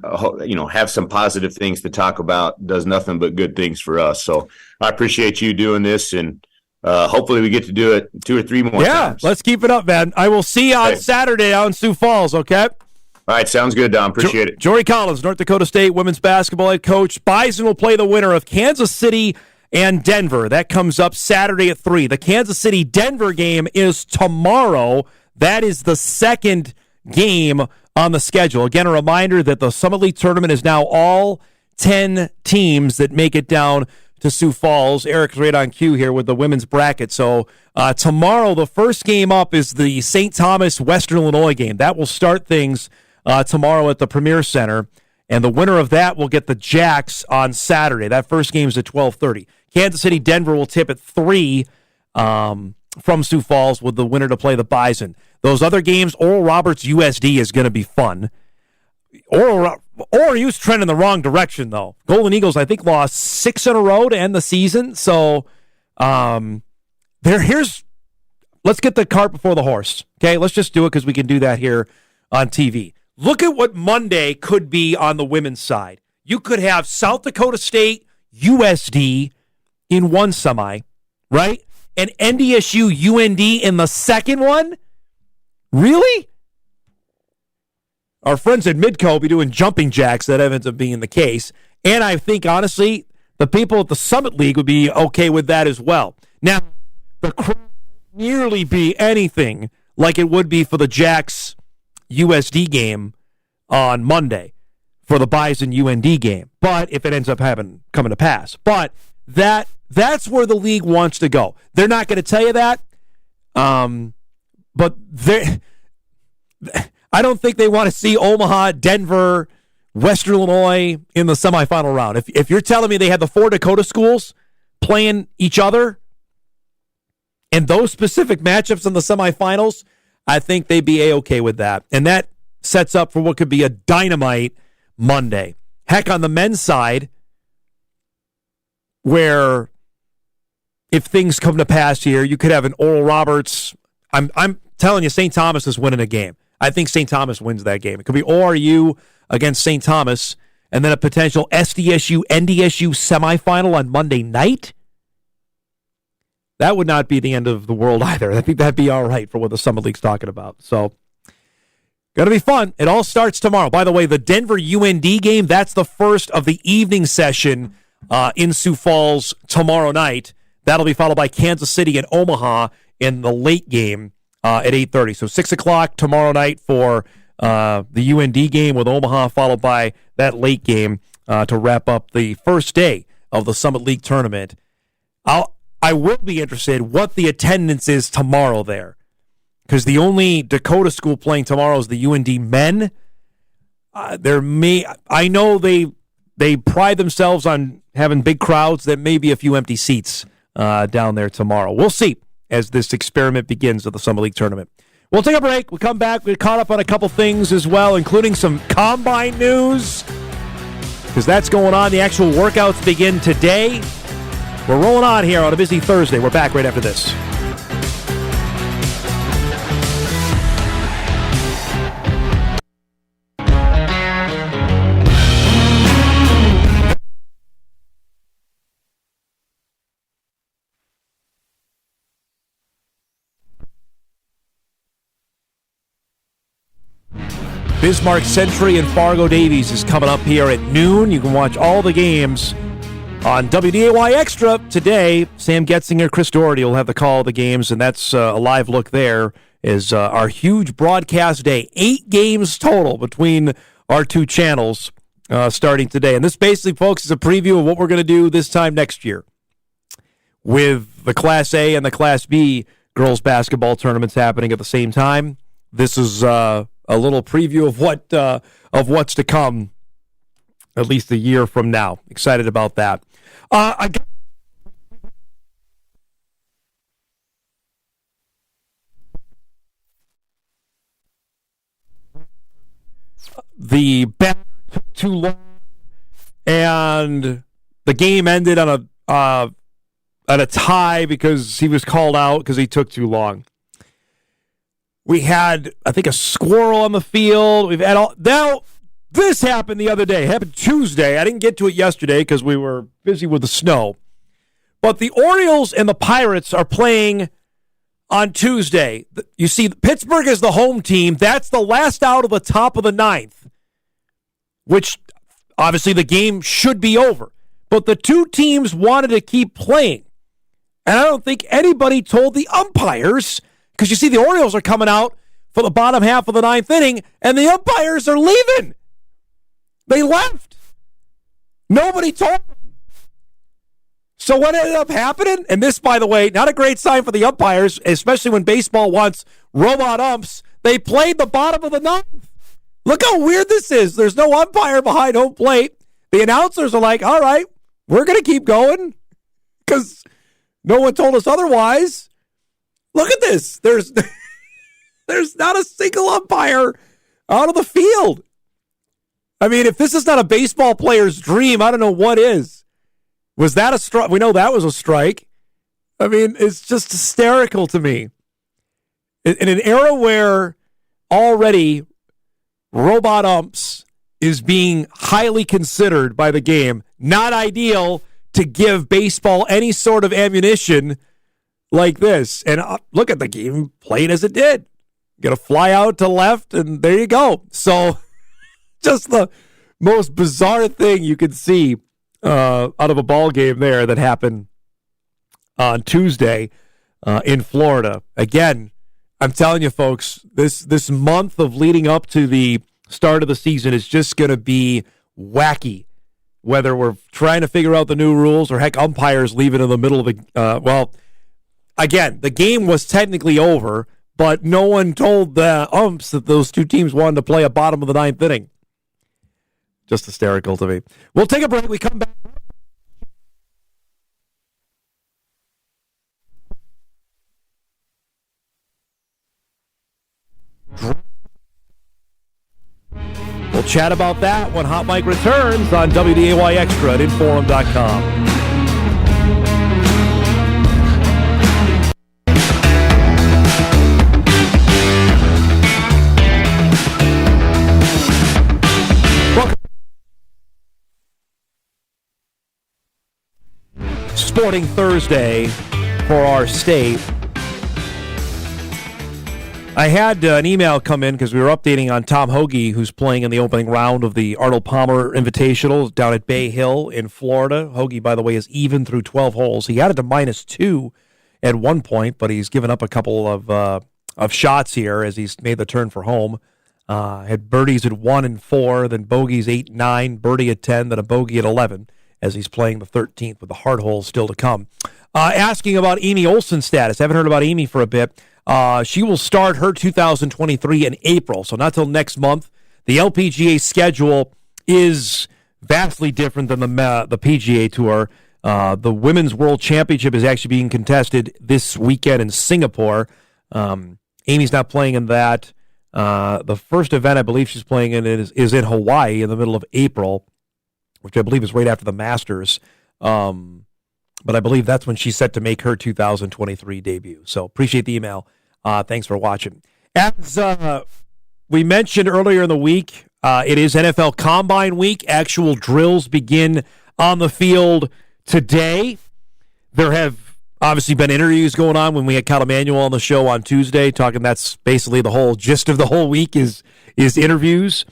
have some positive things to talk about does nothing but good things for us. So I appreciate you doing this, and hopefully we get to do it 2 or 3 more times. Yeah, let's keep it up, man. I will see you on Saturday out in Sioux Falls, okay? All right, sounds good, Dom. Appreciate it. Jory Collins, North Dakota State women's basketball head coach. Bison will play the winner of Kansas City and Denver. That comes up Saturday at 3. The Kansas City-Denver game is tomorrow. That is the second game on the schedule. Again, a reminder that the Summit League tournament is now all 10 teams that make it down to Sioux Falls. Eric's right on cue here with the women's bracket. So tomorrow, the first game up is the St. Thomas Western Illinois game. That will start things tomorrow at the Premier Center, and the winner of that will get the Jacks on Saturday. That first game is at 12:30. Kansas City, Denver will tip at 3 from Sioux Falls with the winner to play the Bison. Those other games, Oral Roberts USD is going to be fun. ORU's trending the wrong direction, though. Golden Eagles, I think, lost 6 in a row to end the season. So let's get the cart before the horse. Okay, let's just do it because we can do that here on TV. Look at what Monday could be on the women's side. You could have South Dakota State USD in one semi, right? And NDSU UND in the second one? Really? Our friends at Midco will be doing jumping jacks. That ends up being the case. And I think, honestly, the people at the Summit League would be okay with that as well. Now, the crowd won't nearly be anything like it would be for the Jacks USD game on Monday, for the Bison UND game. But if it ends up coming to pass. But that's where the league wants to go. They're not going to tell you that. But I don't think they want to see Omaha, Denver, Western Illinois in the semifinal round. If you're telling me they had the 4 Dakota schools playing each other and those specific matchups in the semifinals, I think they'd be A-okay with that. And that sets up for what could be a dynamite Monday. Heck, on the men's side, where if things come to pass here, you could have an Oral Roberts. I'm telling you, St. Thomas is winning a game. I think St. Thomas wins that game. It could be ORU against St. Thomas, and then a potential SDSU, NDSU semifinal on Monday night. That would not be the end of the world either. I think that'd be all right for what the Summit League's talking about. So, going to be fun. It all starts tomorrow. By the way, the Denver UND game, that's the first of the evening session in Sioux Falls tomorrow night. That'll be followed by Kansas City and Omaha in the late game at 8:30. So 6 o'clock tomorrow night for the UND game with Omaha, followed by that late game to wrap up the first day of the Summit League tournament. I will be interested what the attendance is tomorrow there, because the only Dakota school playing tomorrow is the UND men. I know they pride themselves on having big crowds. There may be a few empty seats down there tomorrow. We'll see as this experiment begins of the Summer League tournament. We'll take a break. We'll come back. We're caught up on a couple things as well, including some combine news, because that's going on. The actual workouts begin today. We're rolling on here on a busy Thursday. We're back right after this. Bismarck Century and Fargo Davies is coming up here at noon. You can watch all the games on WDAY Extra today. Sam Getzinger, Chris Doherty will have the call of the games, and that's a live look there is our huge broadcast day. 8 games total between our two channels starting today. And this basically, folks, is a preview of what we're going to do this time next year with the Class A and the Class B girls basketball tournaments happening at the same time. This is a little preview of what's to come, at least a year from now. Excited about that. The bat took too long, and the game ended on a tie because he was called out because he took too long. We had, I think, a squirrel on the field. We've had all. Now, this happened the other day. It happened Tuesday. I didn't get to it yesterday because we were busy with the snow. But the Orioles and the Pirates are playing on Tuesday. You see, Pittsburgh is the home team. That's the last out of the top of the 9th, which obviously the game should be over. But the two teams wanted to keep playing. And I don't think anybody told the umpires, because you see the Orioles are coming out for the bottom half of the 9th inning, and the umpires are leaving. They left. Nobody told them. So what ended up happening, and this, by the way, not a great sign for the umpires, especially when baseball wants robot umps, they played the bottom of the 9th. Look how weird this is. There's no umpire behind home plate. The announcers are like, all right, we're going to keep going because no one told us otherwise. Look at this. There's not a single umpire out of the field. I mean, if this is not a baseball player's dream, I don't know what is. Was that a strike? We know that was a strike. I mean, it's just hysterical to me. In an era where already robot umps is being highly considered by the game, not ideal to give baseball any sort of ammunition like this. And look at the game played as it did. Got to fly out to left, and there you go. So just the most bizarre thing you could see out of a ball game there that happened on Tuesday in Florida. Again, I'm telling you, folks, this month of leading up to the start of the season is just going to be wacky. Whether we're trying to figure out the new rules or, heck, umpires leaving in the middle of the again, the game was technically over, but no one told the umps that those two teams wanted to play a bottom of the 9th inning. Just hysterical to me. We'll take a break. We come back. We'll chat about that when Hot Mike returns on WDAY Extra at Inforum.com. Sporting Thursday for our state. I had an email come in because we were updating on Tom Hoagie, who's playing in the opening round of the Arnold Palmer Invitational down at Bay Hill in Florida. Hoagie, by the way, is even through 12 holes. He had it to -2 at one point, but he's given up a couple of shots here as he's made the turn for home. Had birdies at 1 and 4, then bogeys 8 and 9, birdie at 10, then a bogey at 11 as he's playing the 13th with the hard hole still to come. Asking about Amy Olsen's status. Haven't heard about Amy for a bit. She will start her 2023 in April, so not till next month. The LPGA schedule is vastly different than the PGA Tour. The Women's World Championship is actually being contested this weekend in Singapore. Amy's not playing in that. The first event I believe she's playing in is in Hawaii in the middle of April, which I believe is right after the Masters. But I believe that's when she's set to make her 2023 debut. So appreciate the email. Thanks for watching. As we mentioned earlier in the week, it is NFL Combine Week. Actual drills begin on the field today. There have obviously been interviews going on when we had Cal Emanuel on the show on Tuesday, talking that's basically the whole gist of the whole week is interviews.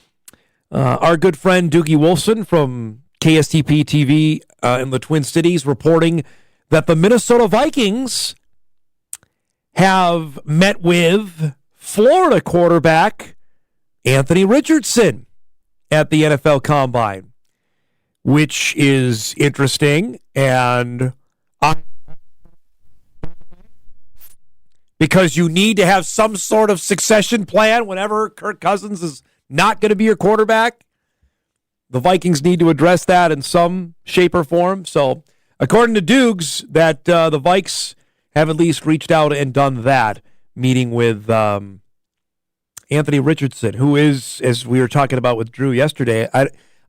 Our good friend Doogie Wolfson from KSTP TV in the Twin Cities reporting that the Minnesota Vikings have met with Florida quarterback Anthony Richardson at the NFL Combine, which is interesting. And because you need to have some sort of succession plan whenever Kirk Cousins is not going to be your quarterback. The Vikings need to address that in some shape or form. So, according to Dukes, that the Vikes have at least reached out and done that, meeting with Anthony Richardson, who is, as we were talking about with Drew yesterday,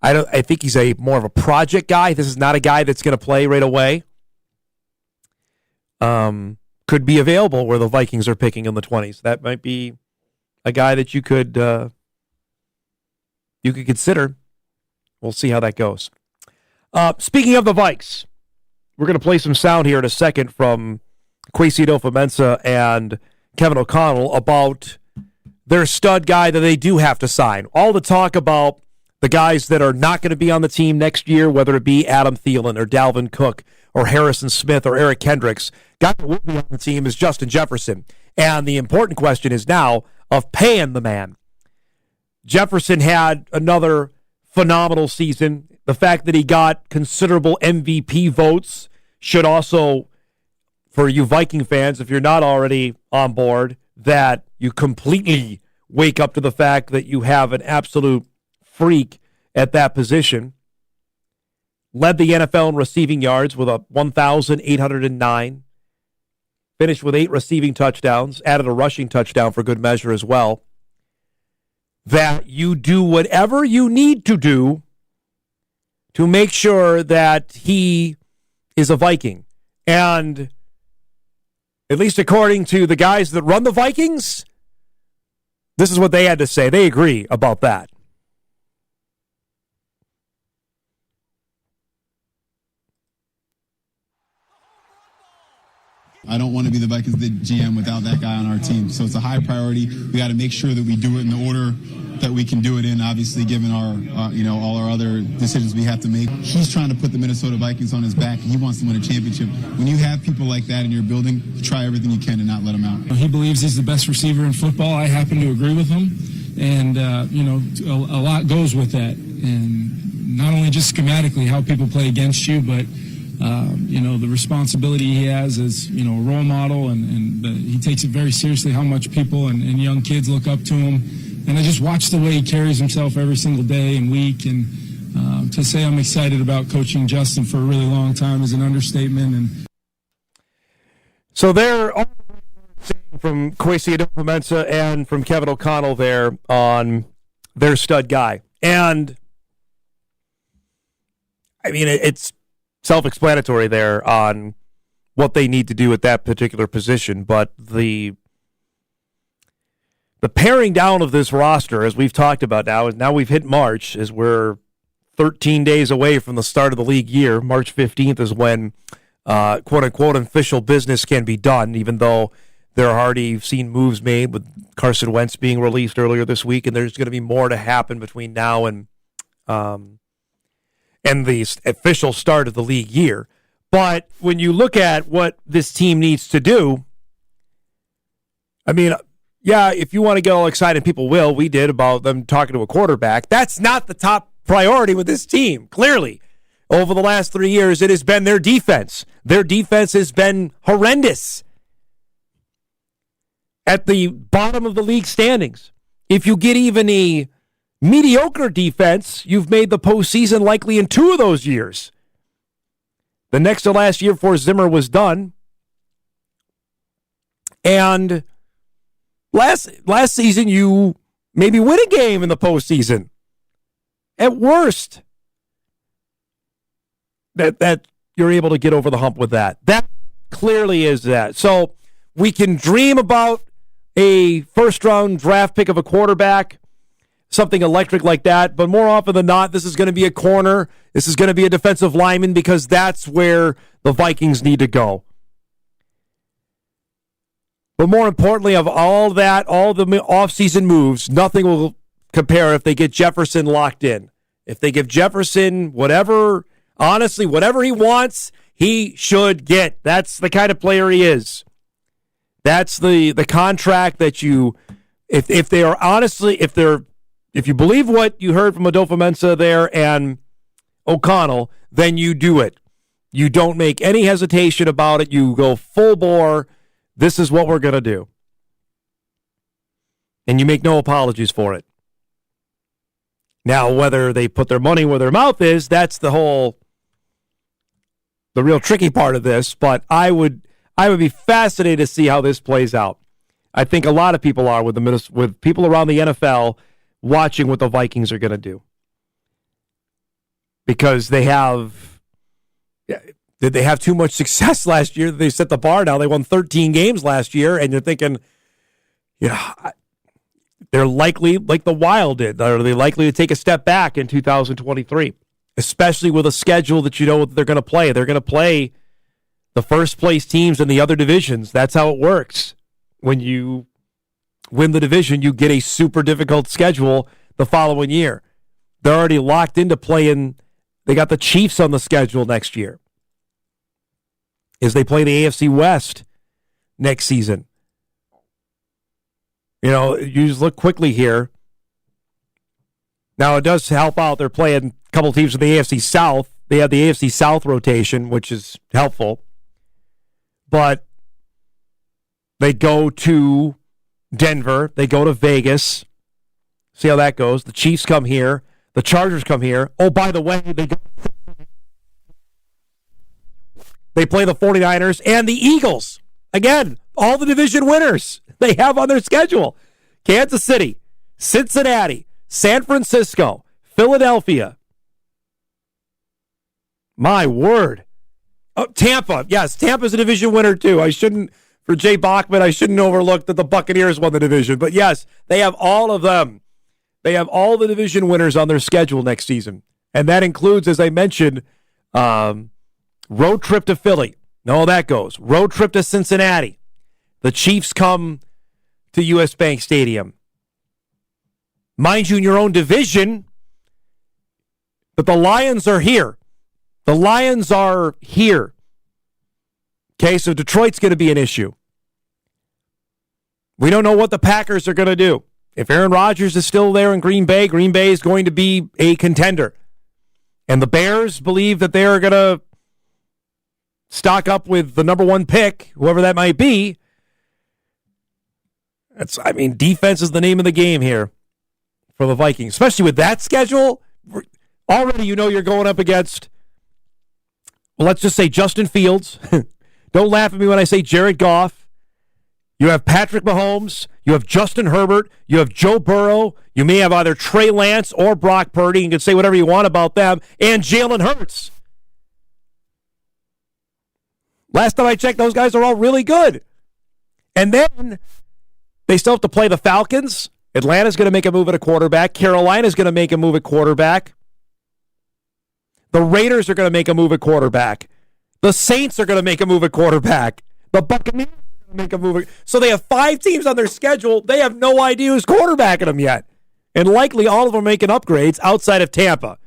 I think he's more of a project guy. This is not a guy that's going to play right away. Could be available where the Vikings are picking in the 20s. That might be a guy that you could consider. We'll see how that goes. Speaking of the Vikes, we're going to play some sound here in a second from Kwesi Adofo-Mensah and Kevin O'Connell about their stud guy that they do have to sign. All the talk about the guys that are not going to be on the team next year, whether it be Adam Thielen or Dalvin Cook or Harrison Smith or Eric Kendricks, guy that will be on the team is Justin Jefferson. And the important question is now of paying the man. Jefferson had another phenomenal season. The fact that he got considerable MVP votes should also, for you Viking fans, if you're not already on board, that you completely wake up to the fact that you have an absolute freak at that position. Led the NFL in receiving yards with 1,809. Finished with 8 receiving touchdowns. Added a rushing touchdown for good measure as well. That you do whatever you need to do to make sure that he is a Viking. And at least according to the guys that run the Vikings, this is what they had to say. They agree about that. I don't want to be the Vikings GM without that guy on our team. So it's a high priority. We got to make sure that we do it in the order that we can do it in, obviously, given our, all our other decisions we have to make. He's trying to put the Minnesota Vikings on his back, and he wants to win a championship. When you have people like that in your building, try everything you can to not let them out. He believes he's the best receiver in football. I happen to agree with him. And, a lot goes with that. And not only just schematically how people play against you, but the responsibility he has as, a role model, and he takes it very seriously how much people and young kids look up to him. And I just watch the way he carries himself every single day and week. And to say I'm excited about coaching Justin for a really long time is an understatement. And so they're all from Kwesi Adofo-Mensah and from Kevin O'Connell there on their stud guy. And, I mean, it's self-explanatory there on what they need to do at that particular position, but the paring down of this roster, as we've talked about now, is now we've hit March, as we're 13 days away from the start of the league year. March 15th is when quote-unquote official business can be done, even though there are already seen moves made with Carson Wentz being released earlier this week, and there's going to be more to happen between now and the official start of the league year. But when you look at what this team needs to do, I mean, yeah, if you want to get all excited, people will. We did about them talking to a quarterback. That's not the top priority with this team, clearly. Over the last 3 years, it has been their defense. Their defense has been horrendous. At the bottom of the league standings. If you get even a mediocre defense, you've made the postseason likely in 2 of those years. The next to last year before Zimmer was done. And last season, you maybe win a game in the postseason. At worst, that you're able to get over the hump with that. That clearly is that. So we can dream about a first-round draft pick of a quarterback, something electric like that, but more often than not, this is going to be a corner. This is going to be a defensive lineman because that's where the Vikings need to go. But more importantly, of all that, all the offseason moves, nothing will compare if they get Jefferson locked in. If they give Jefferson whatever he wants, he should get. That's the kind of player he is. That's the contract that you, if you believe what you heard from Adolfo-Mensah there and O'Connell, then you do it. You don't make any hesitation about it. You go full bore. This is what we're going to do. And you make no apologies for it. Now, whether they put their money where their mouth is, that's the real tricky part of this, but I would be fascinated to see how this plays out. I think a lot of people are with people around the NFL watching what the Vikings are going to do. Because did they have too much success last year? They set the bar now. They won 13 games last year, and you're thinking, they're likely, like the Wild did, are they likely to take a step back in 2023? Especially with a schedule that you know they're going to play. They're going to play the first-place teams in the other divisions. That's how it works. When you win the division, you get a super difficult schedule the following year. They're already locked into playing. They got the Chiefs on the schedule next year as they play the AFC West next season. You just look quickly here. Now, it does help out. They're playing a couple teams in the AFC South. They have the AFC South rotation, which is helpful. But they go to Denver. They go to Vegas. See how that goes. The Chiefs come here. The Chargers come here. Oh, by the way, they play the 49ers and the Eagles. Again, all the division winners they have on their schedule. Kansas City, Cincinnati, San Francisco, Philadelphia. My word. Oh, Tampa. Yes, Tampa's a division winner too. For Jay Bachman, I shouldn't overlook that the Buccaneers won the division. But yes, they have all of them. They have all the division winners on their schedule next season. And that includes, as I mentioned, road trip to Philly. No, that goes. Road trip to Cincinnati. The Chiefs come to U.S. Bank Stadium. Mind you, in your own division, but the Lions are here. The Lions are here. Okay, so Detroit's going to be an issue. We don't know what the Packers are going to do. If Aaron Rodgers is still there in Green Bay is going to be a contender. And the Bears believe that they are going to stock up with the number 1 pick, whoever that might be. Defense is the name of the game here for the Vikings, especially with that schedule. Already, you're going up against, well, let's just say Justin Fields. Don't laugh at me when I say Jared Goff. You have Patrick Mahomes. You have Justin Herbert. You have Joe Burrow. You may have either Trey Lance or Brock Purdy. You can say whatever you want about them. And Jalen Hurts. Last time I checked, those guys are all really good. And then they still have to play the Falcons. Atlanta's going to make a move at a quarterback. Carolina's going to make a move at quarterback. The Raiders are going to make a move at quarterback. The Saints are going to make a move at quarterback. The Buccaneers are going to make a move. So they have 5 teams on their schedule. They have no idea who's quarterbacking them yet. And likely all of them are making upgrades outside of Tampa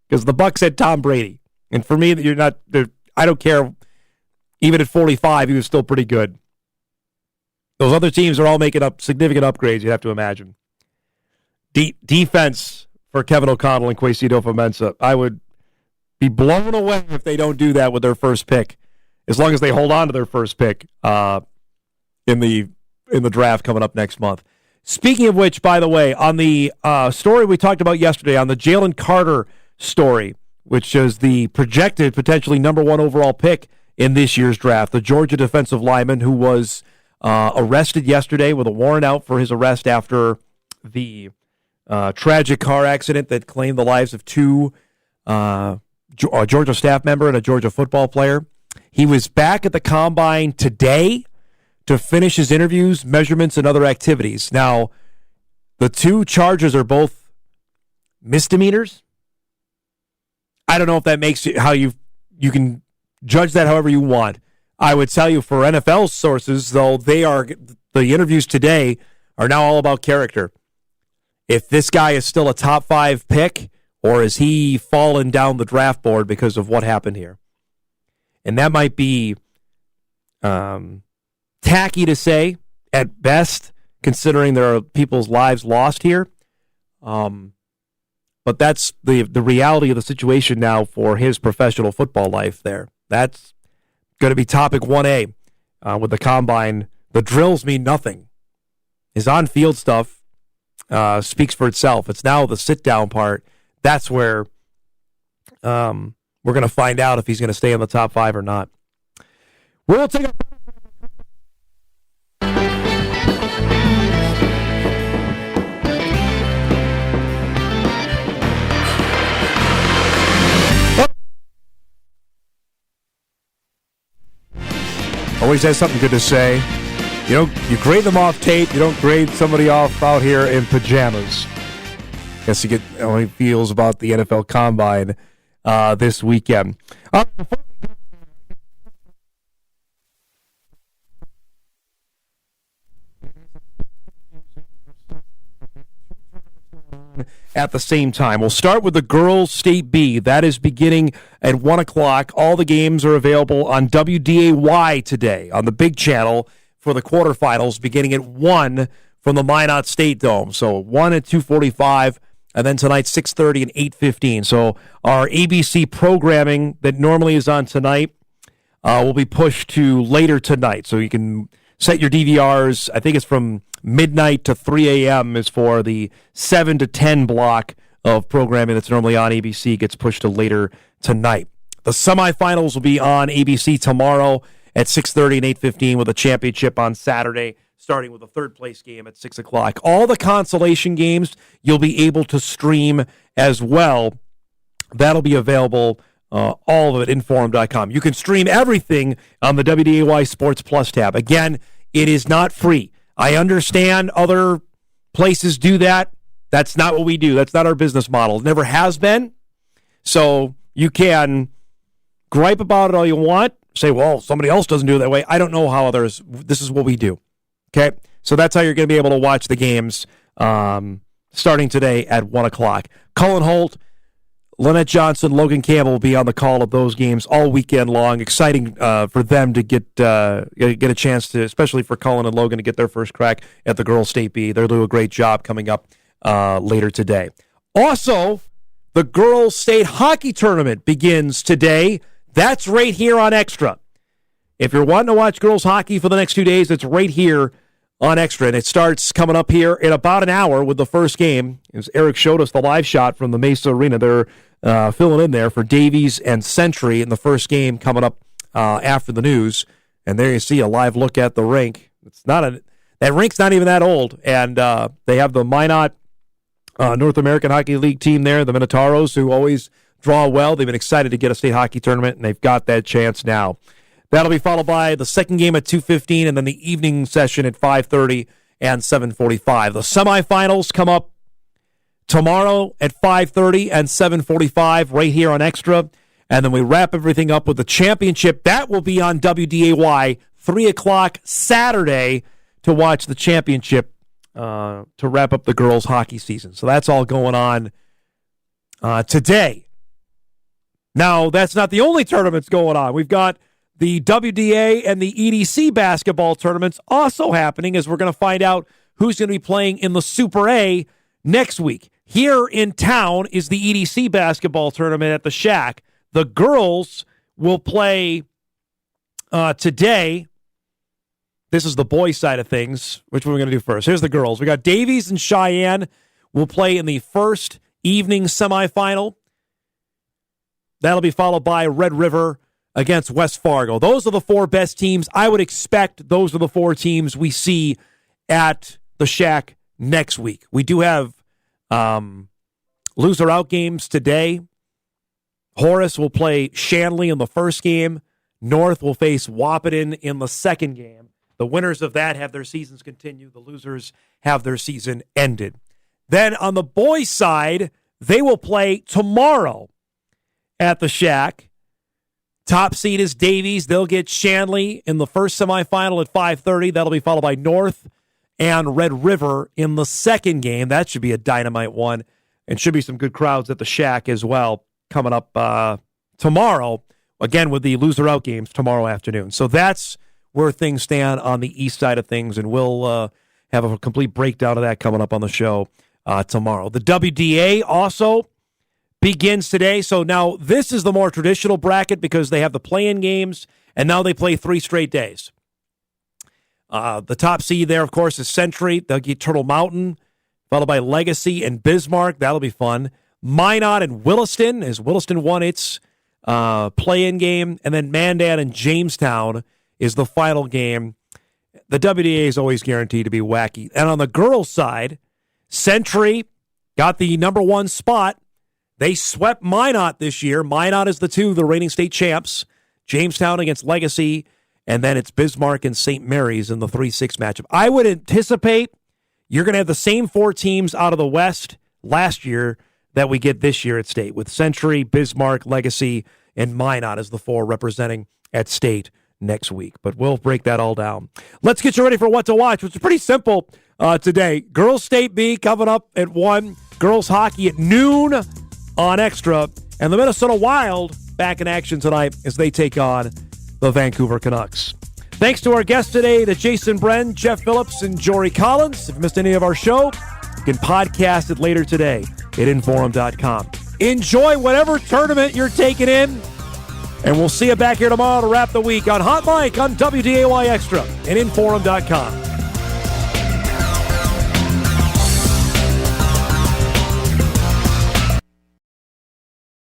because the Bucs had Tom Brady. And for me, I don't care. Even at 45, he was still pretty good. Those other teams are all making up significant upgrades, you have to imagine. Defense for Kevin O'Connell and Kwesi Adofo-Mensah. I would be blown away if they don't do that with their first pick, as long as they hold on to their first pick in the draft coming up next month. Speaking of which, by the way, on the story we talked about yesterday, on the Jalen Carter story, which is the projected potentially number 1 overall pick in this year's draft, the Georgia defensive lineman who was arrested yesterday with a warrant out for his arrest after the tragic car accident that claimed the lives of 2 a Georgia staff member and a Georgia football player. He was back at the Combine today to finish his interviews, measurements, and other activities. Now, the 2 charges are both misdemeanors. I don't know if that makes it how you can judge that however you want. I would tell you for NFL sources, though, the interviews today are now all about character. If this guy is still a top 5 pick, or has he fallen down the draft board because of what happened here? And that might be tacky to say at best, considering there are people's lives lost here. But that's the reality of the situation now for his professional football life there. That's going to be topic 1A with the Combine. The drills mean nothing. His on-field stuff speaks for itself. It's now the sit-down part. That's where we're going to find out if he's going to stay in the top 5 or not. We'll take a always has something good to say. You grade them off tape. You don't grade somebody off out here in pajamas. Guess you get how he feels about the NFL Combine this weekend. At the same time, we'll start with the girls' State B. That is beginning at 1 o'clock. All the games are available on WDAY today on the big channel for the quarterfinals, beginning at 1 from the Minot State Dome. So 1 at 2:45, and then tonight 6:30 and 8:15. So our ABC programming that normally is on tonight will be pushed to later tonight. So you can set your DVRs. I think it's from midnight to 3 a.m. is for the 7 to 10 block of programming that's normally on ABC, gets pushed to later tonight. The semifinals will be on ABC tomorrow at 6:30 and 8:15 with a championship on Saturday, starting with a third-place game at 6 o'clock. All the consolation games you'll be able to stream as well. That'll be available, all of it, Inform.com. You can stream everything on the WDAY Sports Plus tab. Again, it is not free. I understand other places do that. That's not what we do. That's not our business model. It never has been. So you can gripe about it all you want. Say, well, somebody else doesn't do it that way. I don't know how others. This is what we do. Okay? So that's how you're going to be able to watch the games starting today at 1 o'clock. Cullen Holt, Lynette Johnson, Logan Campbell will be on the call of those games all weekend long. Exciting for them to get a chance to, especially for Cullen and Logan, to get their first crack at the girls' State B. They'll do a great job coming up later today. Also, the girls' state hockey tournament begins today. That's right here on Extra. If you're wanting to watch girls' hockey for the next 2 days, it's right here on Extra, and it starts coming up here in about an hour with the first game. As Eric showed us the live shot from the Mesa Arena, they're filling in there for Davies and Century in the first game coming up after the news. And there you see a live look at the rink. That rink's not even that old, and they have the Minot North American Hockey League team there, the Minotauros, who always draw well. They've been excited to get a state hockey tournament, and they've got that chance now. That'll be followed by the second game at 2:15, and then the evening session at 5:30 and 7:45. The semifinals come up tomorrow at 5:30 and 7:45 right here on Extra, and then we wrap everything up with the championship. That will be on WDAY, 3 o'clock Saturday, to watch the championship to wrap up the girls' hockey season. So that's all going on today. Now, that's not the only tournaments going on. We've got The WDA and the EDC basketball tournaments also happening, as we're going to find out who's going to be playing in the Super A next week. Here in town is the EDC basketball tournament at the Shack. The girls will play today. This is the boys' side of things. Which one are we going to do first? Here's the girls. We got Davies and Cheyenne will play in the first evening semifinal. That'll be followed by Red River against West Fargo. Those are the four best teams. I would expect those are the four teams we see at the Shack next week. We do have loser-out games today. Horace will play Shanley in the first game. North will face Wahpeton in the second game. The winners of that have their seasons continue. The losers have their season ended. Then on the boys' side, they will play tomorrow at the Shack. Top seed is Davies. They'll get Shanley in the first semifinal at 5:30. That'll be followed by North and Red River in the second game. That should be a dynamite one, and should be some good crowds at the Shack as well coming up tomorrow, again with the loser-out games tomorrow afternoon. So that's where things stand on the east side of things, and we'll have a complete breakdown of that coming up on the show tomorrow. The WDA also begins today. So now this is the more traditional bracket because they have the play-in games, and now they play 3 straight days. The top seed there, of course, is Century. They'll get Turtle Mountain, followed by Legacy and Bismarck. That'll be fun. Minot and Williston, as Williston won its play-in game. And then Mandan and Jamestown is the final game. The WDA is always guaranteed to be wacky. And on the girls' side, Century got the number 1 spot. They swept Minot this year. Minot is the reigning state champs. Jamestown against Legacy, and then it's Bismarck and St. Mary's in the 3-6 matchup. I would anticipate you're going to have the same 4 teams out of the West last year that we get this year at state, with Century, Bismarck, Legacy, and Minot as the 4 representing at state next week. But we'll break that all down. Let's get you ready for what to watch, which is pretty simple today. Girls State B coming up at 1. Girls hockey at noon on Extra. And the Minnesota Wild back in action tonight as they take on the Vancouver Canucks. Thanks to our guests today, to Jason Brend, Jeff Phillips, and Jory Collins. If you missed any of our show, you can podcast it later today at Inforum.com. Enjoy whatever tournament you're taking in, and we'll see you back here tomorrow to wrap the week on Hot Mike on WDAY Extra and Inforum.com.